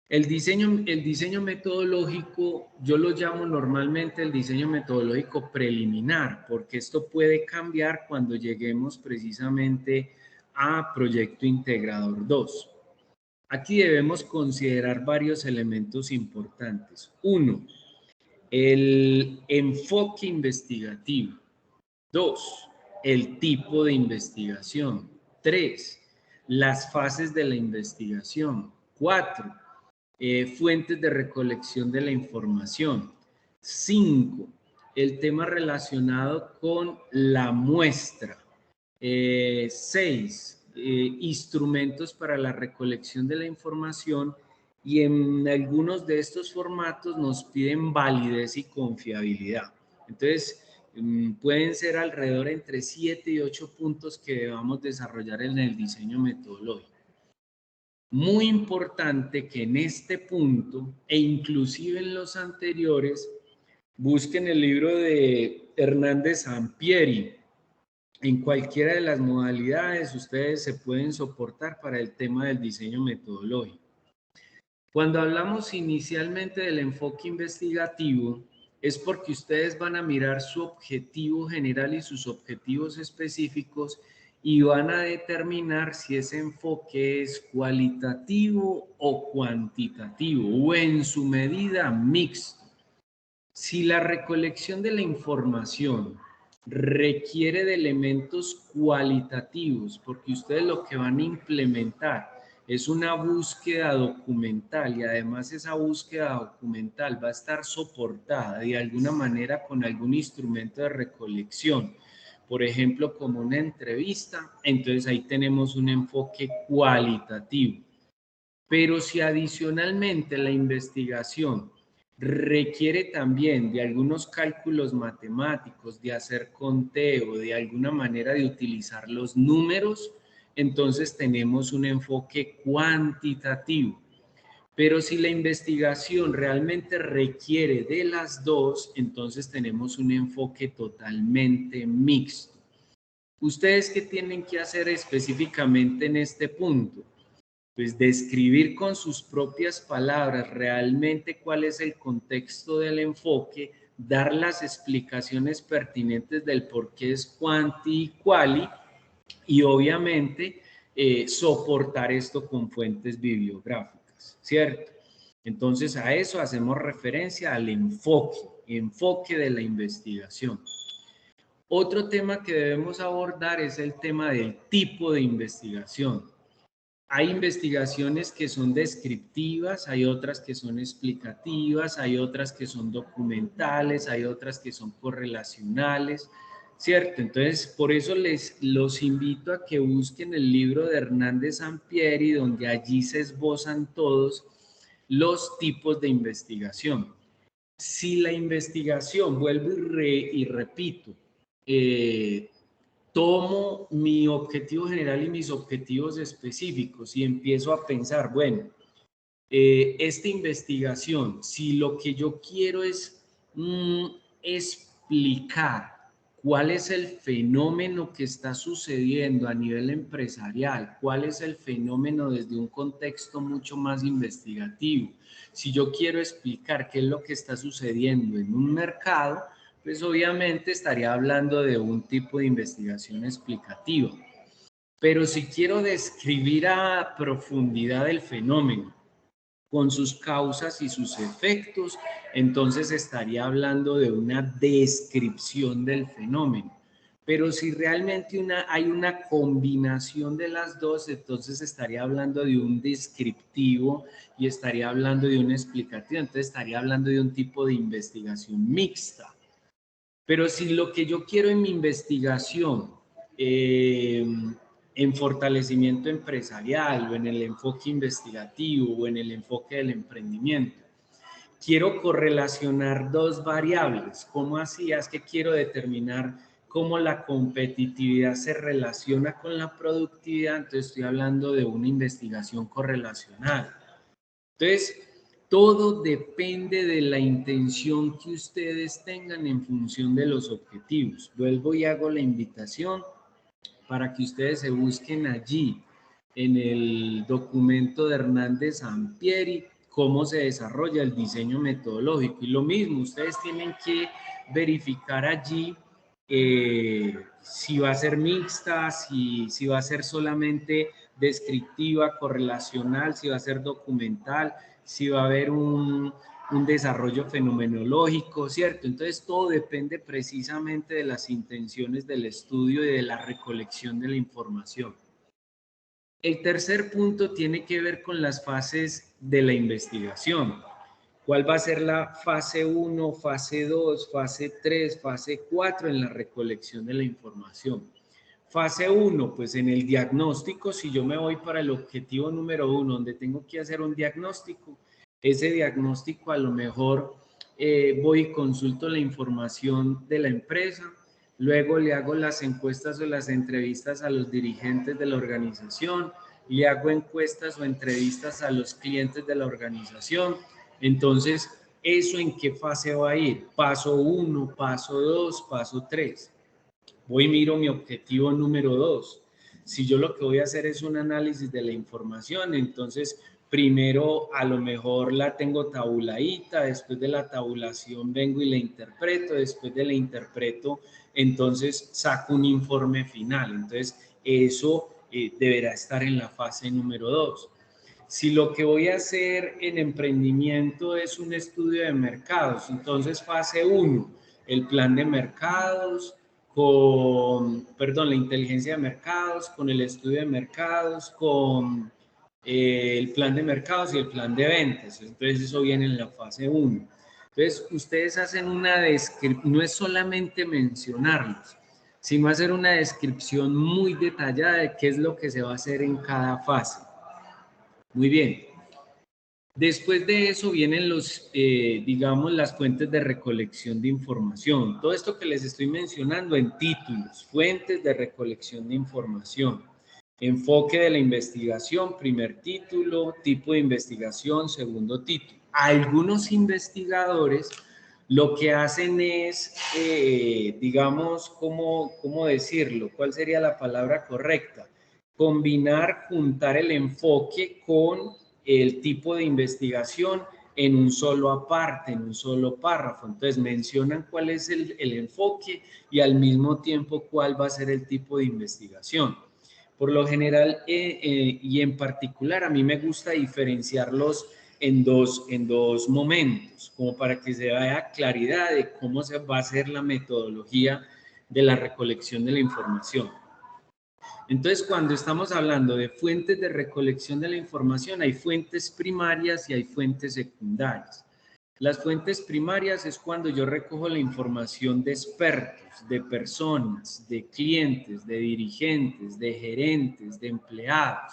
El diseño metodológico, yo lo llamo normalmente el diseño metodológico preliminar, porque esto puede cambiar cuando lleguemos precisamente a Proyecto Integrador 2. Aquí debemos considerar varios elementos importantes. 1, el enfoque investigativo. 2, el tipo de investigación. 3, las fases de la investigación. 4, fuentes de recolección de la información. 5, el tema relacionado con la muestra. 6, instrumentos para la recolección de la información, y en algunos de estos formatos nos piden validez y confiabilidad. Entonces, pueden ser alrededor entre 7 y 8 puntos que debamos desarrollar en el diseño metodológico. Muy importante que en este punto, e inclusive en los anteriores, busquen el libro de Hernández Sampieri. En cualquiera de las modalidades ustedes se pueden soportar para el tema del diseño metodológico. Cuando hablamos inicialmente del enfoque investigativo, es porque ustedes van a mirar su objetivo general y sus objetivos específicos y van a determinar si ese enfoque es cualitativo o cuantitativo o en su medida mixto. Si la recolección de la información requiere de elementos cualitativos, porque ustedes lo que van a implementar es una búsqueda documental y además esa búsqueda documental va a estar soportada de alguna manera con algún instrumento de recolección, por ejemplo, como una entrevista, entonces ahí tenemos un enfoque cualitativo. Pero si adicionalmente la investigación requiere también de algunos cálculos matemáticos, de hacer conteo, de alguna manera de utilizar los números, entonces tenemos un enfoque cuantitativo. Pero si la investigación realmente requiere de las dos, entonces tenemos un enfoque totalmente mixto. ¿Ustedes qué tienen que hacer específicamente en este punto? Pues describir con sus propias palabras realmente cuál es el contexto del enfoque, dar las explicaciones pertinentes del por qué es cuanti y quali, y obviamente soportar esto con fuentes bibliográficas, ¿cierto? Entonces a eso hacemos referencia al enfoque de la investigación. Otro tema que debemos abordar es el tema del tipo de investigación. Hay investigaciones que son descriptivas, hay otras que son explicativas, hay otras que son documentales, hay otras que son correlacionales, ¿cierto? Entonces, por eso los invito a que busquen el libro de Hernández Sampieri, donde allí se esbozan todos los tipos de investigación. Si la investigación, vuelvo y repito, tomo mi objetivo general y mis objetivos específicos y empiezo a pensar, bueno, esta investigación, si lo que yo quiero es explicar cuál es el fenómeno que está sucediendo a nivel empresarial, cuál es el fenómeno desde un contexto mucho más investigativo, si yo quiero explicar qué es lo que está sucediendo en un mercado, pues obviamente estaría hablando de un tipo de investigación explicativa. Pero si quiero describir a profundidad el fenómeno, con sus causas y sus efectos, entonces estaría hablando de una descripción del fenómeno. Pero si realmente hay una combinación de las dos, entonces estaría hablando de un descriptivo y estaría hablando de un explicativo, entonces estaría hablando de un tipo de investigación mixta. Pero si lo que yo quiero en mi investigación, en fortalecimiento empresarial o en el enfoque investigativo o en el enfoque del emprendimiento, quiero correlacionar dos variables. ¿Cómo así? Es que quiero determinar cómo la competitividad se relaciona con la productividad, entonces estoy hablando de una investigación correlacional. Entonces, todo depende de la intención que ustedes tengan en función de los objetivos. Vuelvo y hago la invitación para que ustedes se busquen allí en el documento de Hernández Sampieri cómo se desarrolla el diseño metodológico. Y lo mismo, ustedes tienen que verificar allí si va a ser mixta, si va a ser solamente descriptiva, correlacional, si va a ser documental, si va a haber un desarrollo fenomenológico, ¿cierto? Entonces todo depende precisamente de las intenciones del estudio y de la recolección de la información. El tercer punto tiene que ver con las fases de la investigación. ¿Cuál va a ser la fase 1, fase 2, fase 3, fase 4 en la recolección de la información? Fase 1, pues en el diagnóstico, si yo me voy para el objetivo número 1, donde tengo que hacer un diagnóstico, ese diagnóstico a lo mejor voy y consulto la información de la empresa, luego le hago las encuestas o las entrevistas a los dirigentes de la organización, le hago encuestas o entrevistas a los clientes de la organización. Entonces, ¿eso en qué fase va a ir? Paso 1, paso 2, paso 3. Voy y miro mi objetivo número 2. Si yo lo que voy a hacer es un análisis de la información, entonces primero a lo mejor la tengo tabuladita, después de la tabulación vengo y la interpreto, después de la interpreto, entonces saco un informe final. Entonces eso deberá estar en la fase número 2. Si lo que voy a hacer en emprendimiento es un estudio de mercados, entonces fase 1, el plan de mercados, la inteligencia de mercados, con el estudio de mercados, con el plan de mercados y el plan de ventas. Entonces eso viene en la fase 1. Entonces ustedes hacen una descripción, no es solamente mencionarlos, sino hacer una descripción muy detallada de qué es lo que se va a hacer en cada fase. Muy bien. Después de eso vienen digamos, las fuentes de recolección de información. Todo esto que les estoy mencionando en títulos, fuentes de recolección de información. Enfoque de la investigación, primer título, tipo de investigación, segundo título. Algunos investigadores lo que hacen es, digamos, ¿cómo decirlo? ¿Cuál sería la palabra correcta? Combinar, juntar el enfoque con el tipo de investigación en un solo aparte, en un solo párrafo. Entonces mencionan cuál es el enfoque y al mismo tiempo cuál va a ser el tipo de investigación. Por lo general y en particular a mí me gusta diferenciarlos en dos momentos, como para que se vea claridad de cómo se va a hacer la metodología de la recolección de la información. Entonces, cuando estamos hablando de fuentes de recolección de la información, hay fuentes primarias y hay fuentes secundarias. Las fuentes primarias es cuando yo recojo la información de expertos, de personas, de clientes, de dirigentes, de gerentes, de empleados.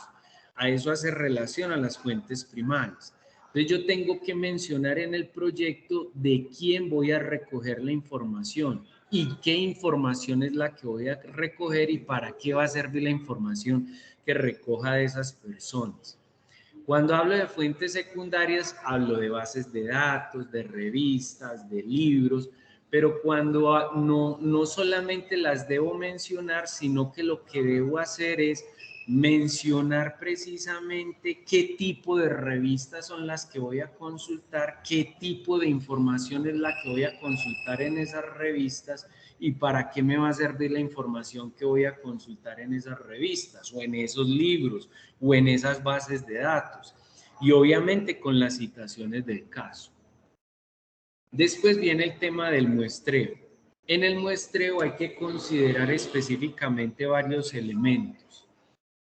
A eso hace relación a las fuentes primarias. Entonces, yo tengo que mencionar en el proyecto de quién voy a recoger la información y qué información es la que voy a recoger y para qué va a servir la información que recoja de esas personas. Cuando hablo de fuentes secundarias, hablo de bases de datos, de revistas, de libros, pero cuando no solamente las debo mencionar, sino que lo que debo hacer es mencionar precisamente qué tipo de revistas son las que voy a consultar, qué tipo de información es la que voy a consultar en esas revistas y para qué me va a servir la información que voy a consultar en esas revistas o en esos libros o en esas bases de datos. Y obviamente con las citaciones del caso. Después viene el tema del muestreo. En el muestreo hay que considerar específicamente varios elementos.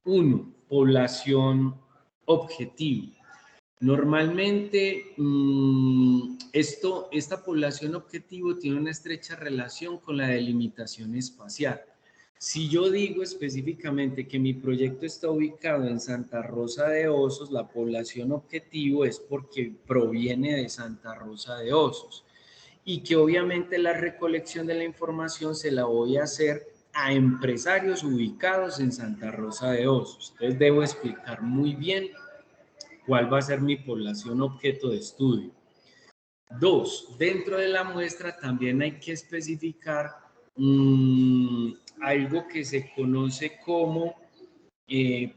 1. Población objetivo. Normalmente, esta población objetivo tiene una estrecha relación con la delimitación espacial. Si yo digo específicamente que mi proyecto está ubicado en Santa Rosa de Osos, la población objetivo es porque proviene de Santa Rosa de Osos. Y que obviamente la recolección de la información se la voy a hacer a empresarios ubicados en Santa Rosa de Osos. Entonces debo explicar muy bien cuál va a ser mi población objeto de estudio. 2. Dentro de la muestra también hay que especificar algo que se conoce como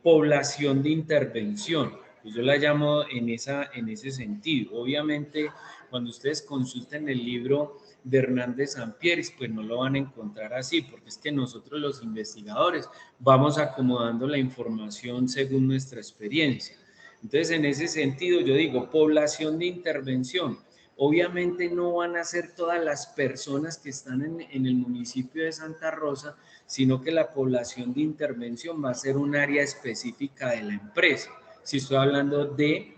población de intervención. Pues yo la llamo en ese sentido. Obviamente, cuando ustedes consulten el libro de Hernández Sampieris, pues no lo van a encontrar así, porque es que nosotros los investigadores vamos acomodando la información según nuestra experiencia. Entonces, en ese sentido, yo digo, población de intervención. Obviamente no van a ser todas las personas que están en el municipio de Santa Rosa, sino que la población de intervención va a ser un área específica de la empresa. Si estoy hablando de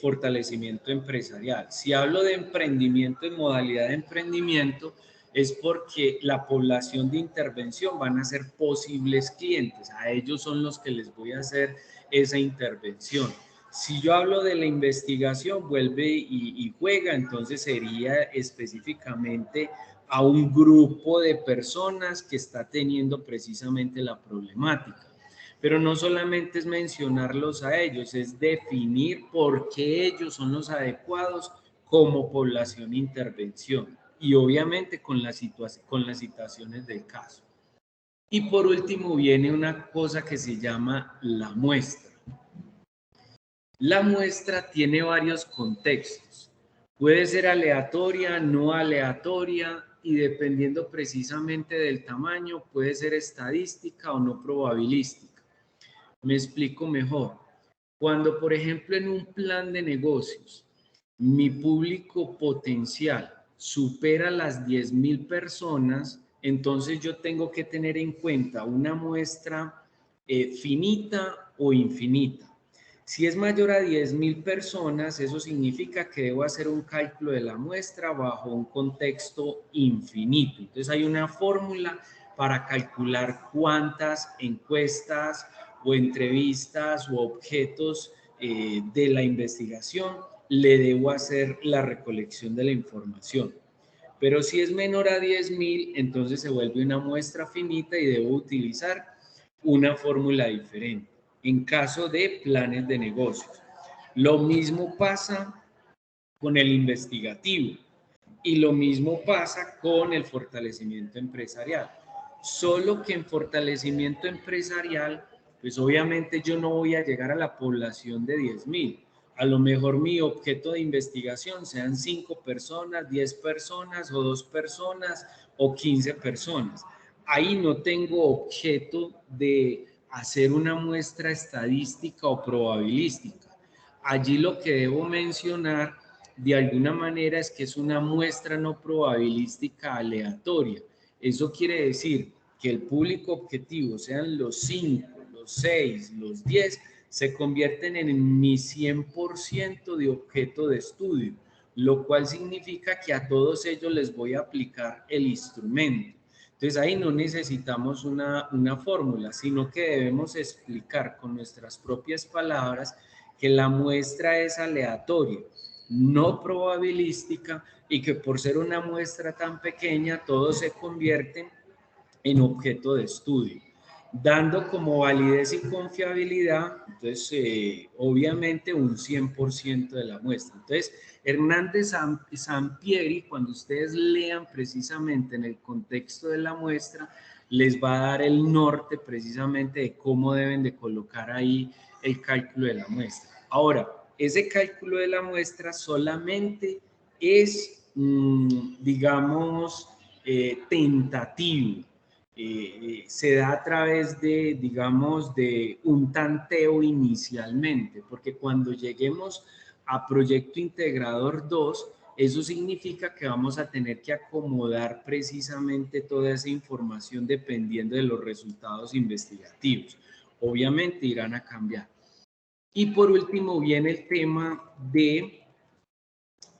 fortalecimiento empresarial. Si hablo de emprendimiento en modalidad de emprendimiento, es porque la población de intervención van a ser posibles clientes. A ellos son los que les voy a hacer esa intervención. Si yo hablo de la investigación, vuelve y juega, entonces sería específicamente a un grupo de personas que está teniendo precisamente la problemática. Pero no solamente es mencionarlos a ellos, es definir por qué ellos son los adecuados como población de intervención y obviamente con las citaciones del caso. Y por último viene una cosa que se llama la muestra. La muestra tiene varios contextos. Puede ser aleatoria, no aleatoria, y dependiendo precisamente del tamaño, puede ser estadística o no probabilística. Me explico mejor. Cuando, por ejemplo, en un plan de negocios, mi público potencial supera las 10,000 personas, entonces yo tengo que tener en cuenta una muestra finita o infinita. Si es mayor a 10,000 personas, eso significa que debo hacer un cálculo de la muestra bajo un contexto infinito. Entonces hay una fórmula para calcular cuántas encuestas o entrevistas o objetos de la investigación le debo hacer la recolección de la información. Pero si es menor a 10,000, entonces se vuelve una muestra finita y debo utilizar una fórmula diferente en caso de planes de negocios. Lo mismo pasa con el investigativo y lo mismo pasa con el fortalecimiento empresarial. Solo que en fortalecimiento empresarial, pues obviamente yo no voy a llegar a la población de 10,000. A lo mejor mi objeto de investigación sean 5 personas, 10 personas o 2 personas o 15 personas. Ahí no tengo objeto de hacer una muestra estadística o probabilística. Allí lo que debo mencionar de alguna manera es que es una muestra no probabilística aleatoria. Eso quiere decir que el público objetivo, sean los 5, los 6, los 10, se convierten en mi 100% de objeto de estudio, lo cual significa que a todos ellos les voy a aplicar el instrumento. Entonces ahí no necesitamos una fórmula, sino que debemos explicar con nuestras propias palabras que la muestra es aleatoria, no probabilística, y que por ser una muestra tan pequeña, todos se convierten en objeto de estudio, dando como validez y confiabilidad, entonces, obviamente, un 100% de la muestra. Entonces, Hernández Sampieri, cuando ustedes lean precisamente en el contexto de la muestra, les va a dar el norte precisamente de cómo deben de colocar ahí el cálculo de la muestra. Ahora, ese cálculo de la muestra solamente es, digamos, tentativo. Se da a través de, digamos, de un tanteo inicialmente, porque cuando lleguemos a Proyecto Integrador 2, Eso significa que vamos a tener que acomodar precisamente toda esa información dependiendo de los resultados investigativos. Obviamente irán a cambiar. Y por último viene el tema de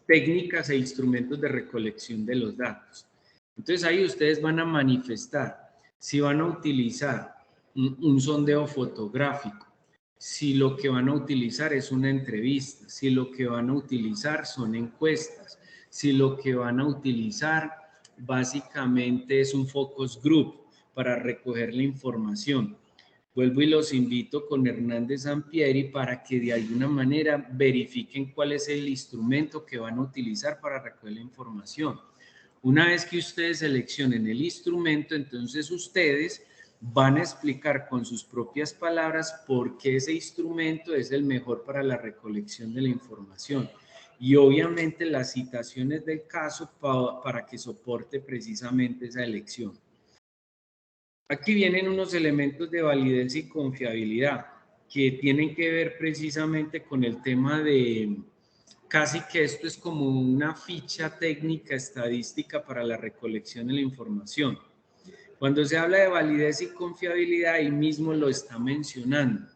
técnicas e instrumentos de recolección de los datos. Entonces ahí ustedes van a manifestar si van a utilizar un sondeo fotográfico, si lo que van a utilizar es una entrevista, si lo que van a utilizar son encuestas, si lo que van a utilizar básicamente es un focus group para recoger la información. Vuelvo y los invito con Hernández Sampieri para que de alguna manera verifiquen cuál es el instrumento que van a utilizar para recoger la información. Una vez que ustedes seleccionen el instrumento, entonces ustedes van a explicar con sus propias palabras por qué ese instrumento es el mejor para la recolección de la información. Y obviamente las citaciones del caso para que soporte precisamente esa elección. Aquí vienen unos elementos de validez y confiabilidad que tienen que ver precisamente con el tema de, casi que esto es como una ficha técnica estadística para la recolección de la información. Cuando se habla de validez y confiabilidad, ahí mismo lo está mencionando.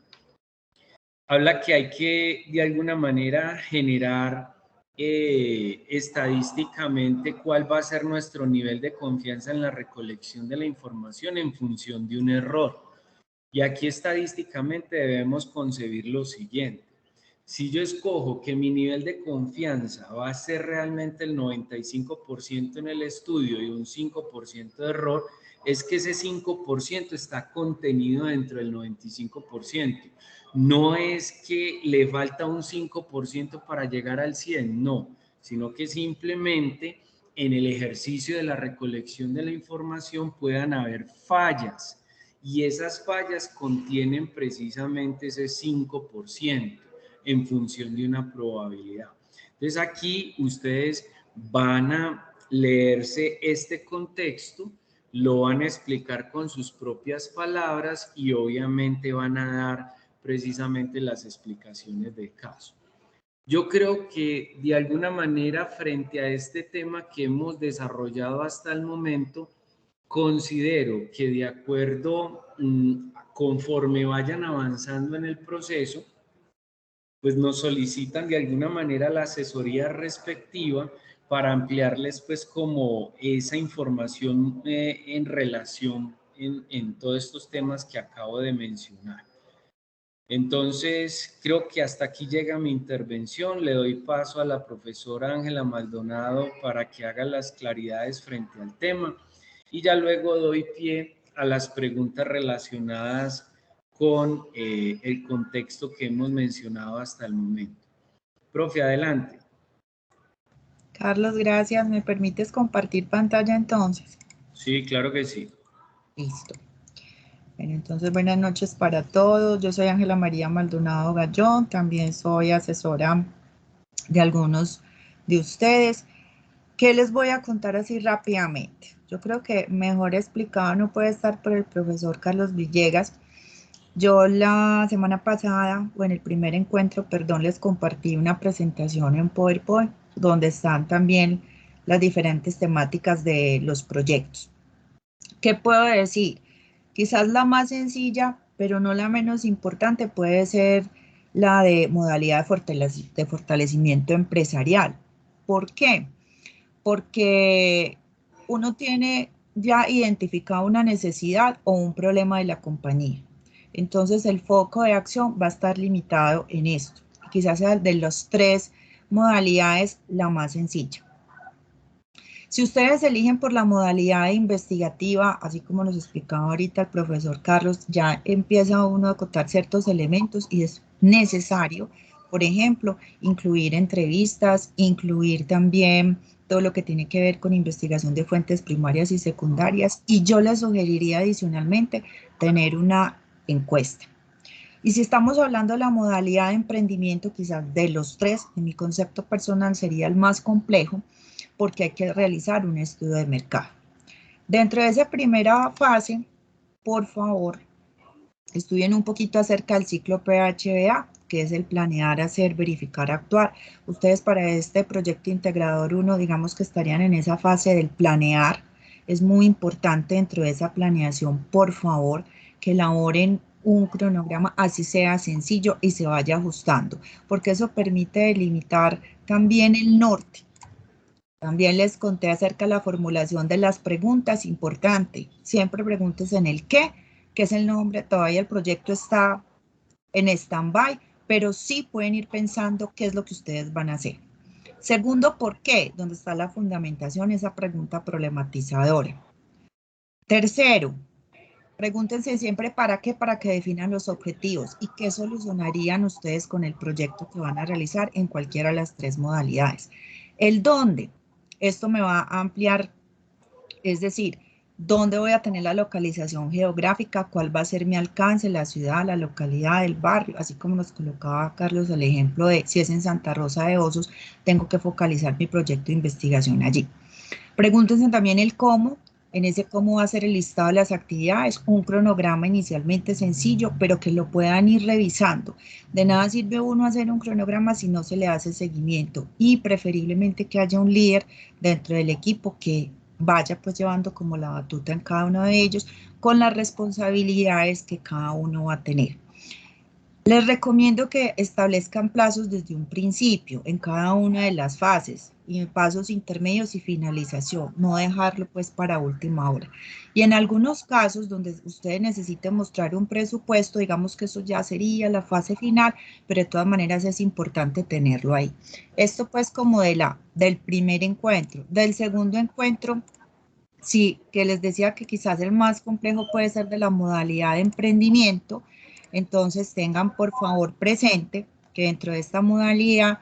Habla que hay que de alguna manera generar estadísticamente cuál va a ser nuestro nivel de confianza en la recolección de la información en función de un error. Y aquí estadísticamente debemos concebir lo siguiente. Si yo escojo que mi nivel de confianza va a ser realmente el 95% en el estudio y un 5% de error, es que ese 5% está contenido dentro del 95%. No es que le falta un 5% para llegar al 100, no, sino que simplemente en el ejercicio de la recolección de la información puedan haber fallas y esas fallas contienen precisamente ese 5% en función de una probabilidad. Entonces aquí ustedes van a leerse este contexto, lo van a explicar con sus propias palabras y obviamente van a dar precisamente las explicaciones del caso. Yo creo que de alguna manera frente a este tema que hemos desarrollado hasta el momento, considero que de acuerdo, conforme vayan avanzando en el proceso, pues nos solicitan de alguna manera la asesoría respectiva para ampliarles pues como esa información en relación en todos estos temas que acabo de mencionar. Entonces, creo que hasta aquí llega mi intervención. Le doy paso a la profesora Ángela Maldonado para que haga las claridades frente al tema y ya luego doy pie a las preguntas relacionadas con el contexto que hemos mencionado hasta el momento. Profe, adelante. Carlos, gracias. ¿Me permites compartir pantalla entonces? Sí, claro que sí. Listo. Bueno, entonces buenas noches para todos. Yo soy Ángela María Maldonado Gallón, también soy asesora de algunos de ustedes. ¿Qué les voy a contar así rápidamente? Yo creo que mejor explicado no puede estar por el profesor Carlos Villegas. Yo la semana pasada, o en el primer encuentro, perdón, les compartí una presentación en PowerPoint donde están también las diferentes temáticas de los proyectos. ¿Qué puedo decir? Quizás la más sencilla, pero no la menos importante, puede ser la de modalidad de fortalecimiento empresarial. ¿Por qué? Porque uno tiene ya identificado una necesidad o un problema de la compañía. Entonces el foco de acción va a estar limitado en esto. Quizás sea de las tres modalidades la más sencilla. Si ustedes eligen por la modalidad investigativa, así como nos explicaba ahorita el profesor Carlos, ya empieza uno a acotar ciertos elementos y es necesario, por ejemplo, incluir entrevistas, incluir también todo lo que tiene que ver con investigación de fuentes primarias y secundarias, y yo les sugeriría adicionalmente tener una encuesta. Y si estamos hablando de la modalidad de emprendimiento, quizás de los tres, en mi concepto personal sería el más complejo, porque hay que realizar un estudio de mercado. Dentro de esa primera fase, por favor, estudien un poquito acerca del ciclo PHBA, que es el planear, hacer, verificar, actuar. Ustedes para este proyecto integrador 1, digamos que estarían en esa fase del planear. Es muy importante dentro de esa planeación, por favor, que elaboren un cronograma, así sea sencillo y se vaya ajustando, porque eso permite delimitar también el norte. También les conté acerca de la formulación de las preguntas, importante, siempre preguntes en el qué, que es el nombre, todavía el proyecto está en stand-by, pero sí pueden ir pensando qué es lo que ustedes van a hacer. Segundo, ¿por qué? Donde está la fundamentación, esa pregunta problematizadora. Tercero, pregúntense siempre para que definan los objetivos y qué solucionarían ustedes con el proyecto que van a realizar en cualquiera de las 3 modalidades. El dónde, esto me va a ampliar, es decir, dónde voy a tener la localización geográfica, cuál va a ser mi alcance, la ciudad, la localidad, el barrio, así como nos colocaba Carlos el ejemplo de si es en Santa Rosa de Osos, tengo que focalizar mi proyecto de investigación allí. Pregúntense también el cómo. En ese cómo va a ser el listado de las actividades, un cronograma inicialmente sencillo, pero que lo puedan ir revisando. De nada sirve uno hacer un cronograma si no se le hace seguimiento y preferiblemente que haya un líder dentro del equipo que vaya pues llevando como la batuta en cada uno de ellos con las responsabilidades que cada uno va a tener. Les recomiendo que establezcan plazos desde un principio en cada una de las fases, y pasos intermedios y finalización, no dejarlo pues para última hora. Y en algunos casos donde ustedes necesiten mostrar un presupuesto, digamos que eso ya sería la fase final, pero de todas maneras es importante tenerlo ahí. Esto pues como del primer encuentro. Del segundo encuentro, sí, que les decía que quizás el más complejo puede ser de la modalidad de emprendimiento. Entonces tengan por favor presente que dentro de esta modalidad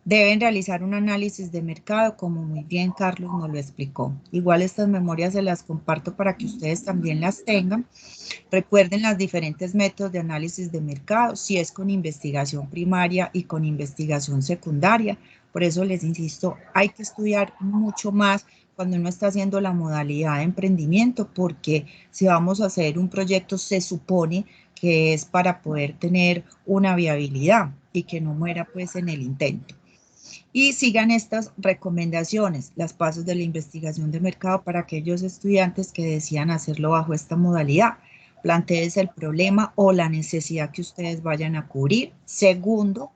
deben realizar un análisis de mercado, como muy bien Carlos nos lo explicó. Igual estas memorias se las comparto para que ustedes también las tengan. Recuerden los diferentes métodos de análisis de mercado, si es con investigación primaria y con investigación secundaria. Por eso les insisto, hay que estudiar mucho más cuando uno está haciendo la modalidad de emprendimiento, porque si vamos a hacer un proyecto se supone que es para poder tener una viabilidad y que no muera pues en el intento. Y sigan estas recomendaciones, los pasos de la investigación de mercado para aquellos estudiantes que desean hacerlo bajo esta modalidad. Plantéense el problema o la necesidad que ustedes vayan a cubrir. Segundo,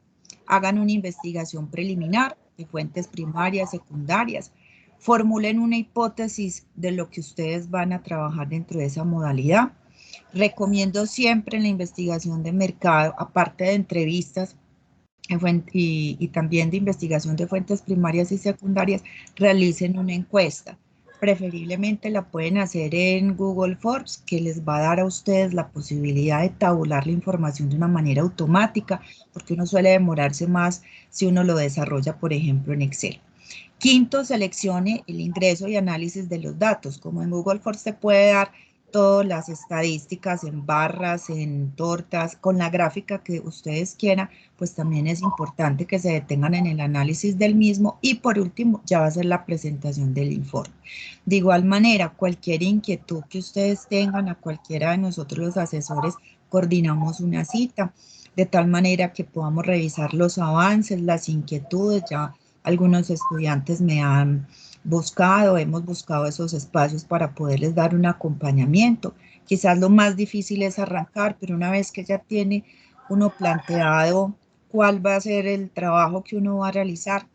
hagan una investigación preliminar de fuentes primarias, secundarias. Formulen una hipótesis de lo que ustedes van a trabajar dentro de esa modalidad. Recomiendo siempre en la investigación de mercado, aparte de entrevistas y también de investigación de fuentes primarias y secundarias, realicen una encuesta. Preferiblemente la pueden hacer en Google Forms, que les va a dar a ustedes la posibilidad de tabular la información de una manera automática, porque uno suele demorarse más si uno lo desarrolla, por ejemplo, en Excel. Quinto, seleccione el ingreso y análisis de los datos. Como en Google Forms se puede dar todas las estadísticas en barras, en tortas, con la gráfica que ustedes quieran, pues también es importante que se detengan en el análisis del mismo. Y por último, ya va a ser la presentación del informe. De igual manera, cualquier inquietud que ustedes tengan, a cualquiera de nosotros los asesores, coordinamos una cita, de tal manera que podamos revisar los avances, las inquietudes. Ya algunos estudiantes me han buscado, hemos buscado esos espacios para poderles dar un acompañamiento. Quizás lo más difícil es arrancar, pero una vez que ya tiene uno planteado cuál va a ser el trabajo que uno va a realizar,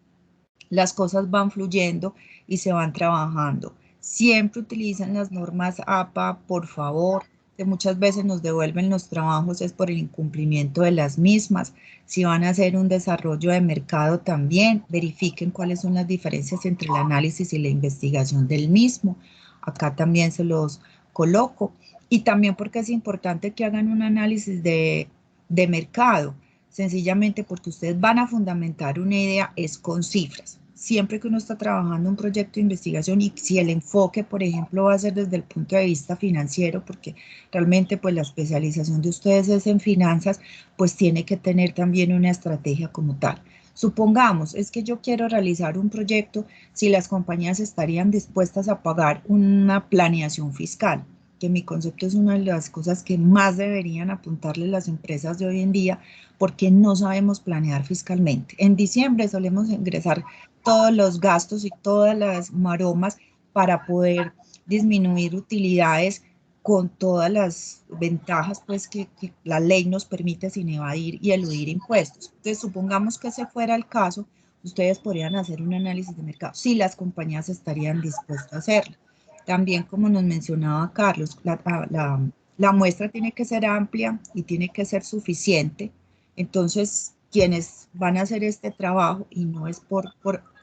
las cosas van fluyendo y se van trabajando. Siempre utilicen las normas APA, por favor, que muchas veces nos devuelven los trabajos es por el incumplimiento de las mismas. Si van a hacer un desarrollo de mercado también, verifiquen cuáles son las diferencias entre el análisis y la investigación del mismo. Acá también se los coloco. Y también porque es importante que hagan un análisis de mercado, sencillamente porque ustedes van a fundamentar una idea es con cifras. Siempre que uno está trabajando un proyecto de investigación y si el enfoque, por ejemplo, va a ser desde el punto de vista financiero, porque realmente pues la especialización de ustedes es en finanzas, pues tiene que tener también una estrategia como tal. Supongamos, es que yo quiero realizar un proyecto, si las compañías estarían dispuestas a pagar una planeación fiscal. que mi concepto es una de las cosas que más deberían apuntarle las empresas de hoy en día, porque no sabemos planear fiscalmente. En diciembre solemos ingresar todos los gastos y todas las maromas para poder disminuir utilidades con todas las ventajas pues, que la ley nos permite sin evadir y eludir impuestos. Entonces, supongamos que ese fuera el caso, ustedes podrían hacer un análisis de mercado, si las compañías estarían dispuestas a hacerlo. También, como nos mencionaba Carlos, la muestra tiene que ser amplia y tiene que ser suficiente. Entonces, quienes van a hacer este trabajo, y no es por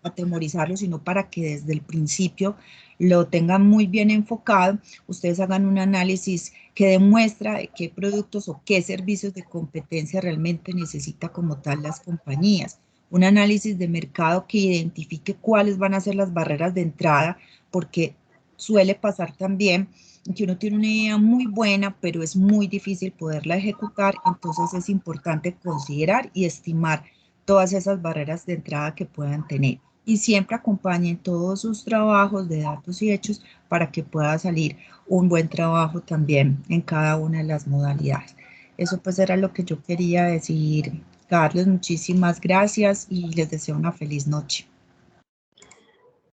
atemorizarlos, sino para que desde el principio lo tengan muy bien enfocado, ustedes hagan un análisis que demuestra qué productos o qué servicios de competencia realmente necesita como tal las compañías. Un análisis de mercado que identifique cuáles van a ser las barreras de entrada, porque suele pasar también que uno tiene una idea muy buena, pero es muy difícil poderla ejecutar, entonces es importante considerar y estimar todas esas barreras de entrada que puedan tener. Y siempre acompañen todos sus trabajos de datos y hechos para que pueda salir un buen trabajo también en cada una de las modalidades. Eso pues era lo que yo quería decir. Carlos, muchísimas gracias y les deseo una feliz noche.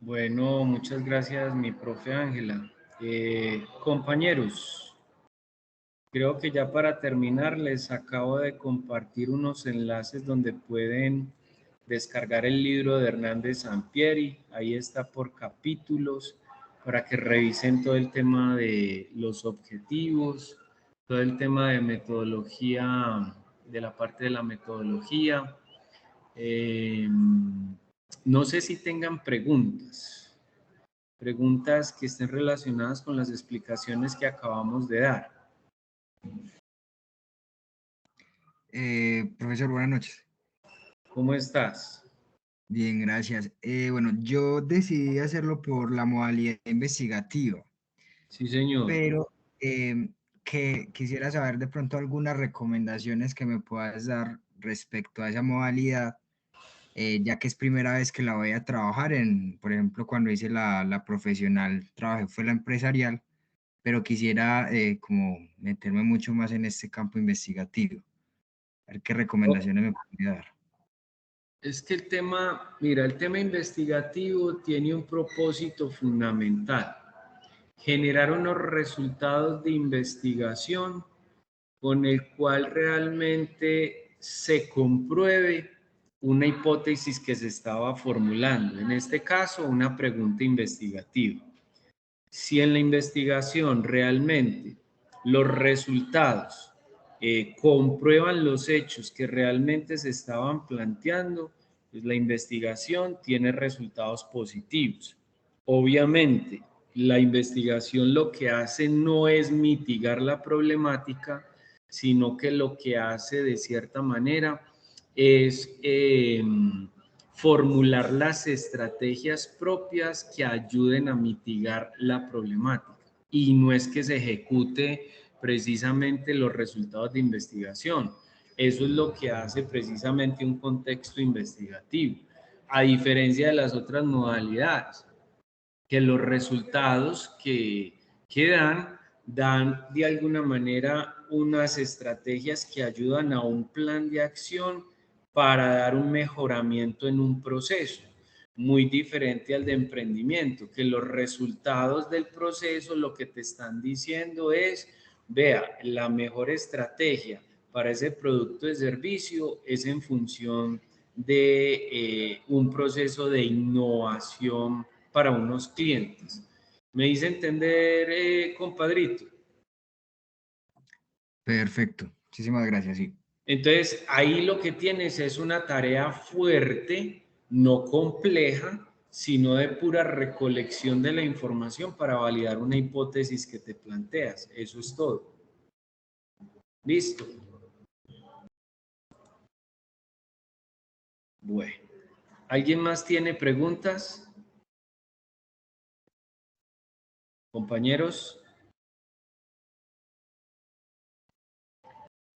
Bueno, muchas gracias, mi profe Ángela. Compañeros, creo que ya para terminar les acabo de compartir unos enlaces donde pueden descargar el libro de Hernández Sampieri. Ahí está por capítulos para que revisen todo el tema de los objetivos, todo el tema de metodología, de la parte de la metodología. No sé si tengan preguntas que estén relacionadas con las explicaciones que acabamos de dar. Profesor, buenas noches. ¿Cómo estás? Bien, gracias. Bueno, yo decidí hacerlo por la modalidad investigativa, Sí, señor. pero que quisiera saber de pronto algunas recomendaciones que me puedas dar respecto a esa modalidad, ya que es primera vez que la voy a trabajar por ejemplo, cuando hice la profesional, trabajé fue la empresarial, pero quisiera como meterme mucho más en este campo investigativo. A ver qué recomendaciones me podría dar. Es que el tema investigativo tiene un propósito fundamental: generar unos resultados de investigación con el cual realmente se compruebe una hipótesis que se estaba formulando, en este caso una pregunta investigativa. Si en la investigación realmente los resultados comprueban los hechos que realmente se estaban planteando, pues la investigación tiene resultados positivos. Obviamente, la investigación lo que hace no es mitigar la problemática, sino que lo que hace de cierta manera es formular las estrategias propias que ayuden a mitigar la problemática. Y no es que se ejecute precisamente los resultados de investigación. Eso es lo que hace precisamente un contexto investigativo, a diferencia de las otras modalidades, que los resultados que dan de alguna manera unas estrategias que ayudan a un plan de acción para dar un mejoramiento en un proceso, muy diferente al de emprendimiento, que los resultados del proceso lo que te están diciendo es: vea, la mejor estrategia para ese producto de servicio es en función de un proceso de innovación para unos clientes. ¿Me hice entender, compadrito? Perfecto, muchísimas gracias, sí. Entonces, ahí lo que tienes es una tarea fuerte, no compleja, sino de pura recolección de la información para validar una hipótesis que te planteas. Eso es todo. ¿Listo? Bueno, ¿alguien más tiene preguntas? Compañeros.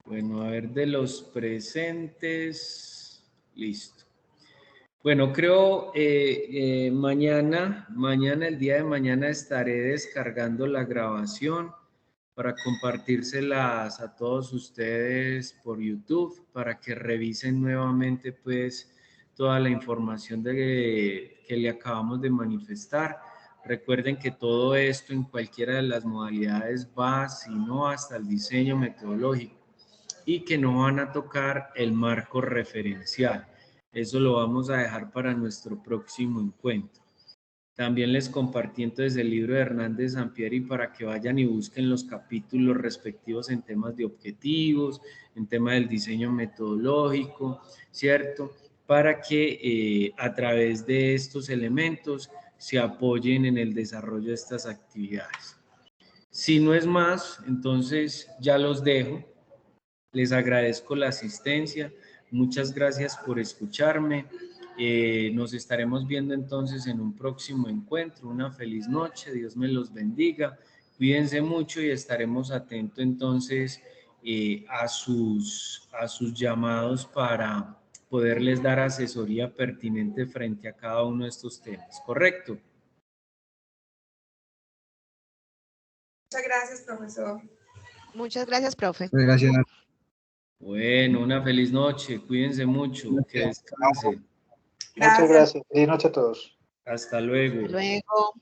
Bueno, a ver, de los presentes, listo. Bueno, creo mañana, el día de mañana estaré descargando la grabación para compartírselas a todos ustedes por YouTube, para que revisen nuevamente pues toda la información que le acabamos de manifestar. Recuerden que todo esto en cualquiera de las modalidades va, si no, hasta el diseño metodológico, y que no van a tocar el marco referencial. Eso lo vamos a dejar para nuestro próximo encuentro. También les compartí entonces el libro de Hernández Sampieri para que vayan y busquen los capítulos respectivos en temas de objetivos, en tema del diseño metodológico, ¿cierto? Para que a través de estos elementos se apoyen en el desarrollo de estas actividades. Si no es más, entonces ya los dejo. Les agradezco la asistencia. Muchas gracias por escucharme. Nos estaremos viendo entonces en un próximo encuentro. Una feliz noche. Dios me los bendiga. Cuídense mucho y estaremos atentos entonces a sus llamados para poderles dar asesoría pertinente frente a cada uno de estos temas. ¿Correcto? Muchas gracias, profesor. Muchas gracias, profe. Gracias. Bueno, una feliz noche. Cuídense mucho. Que descansen. Muchas gracias. Feliz noche a todos. Hasta luego. Hasta luego.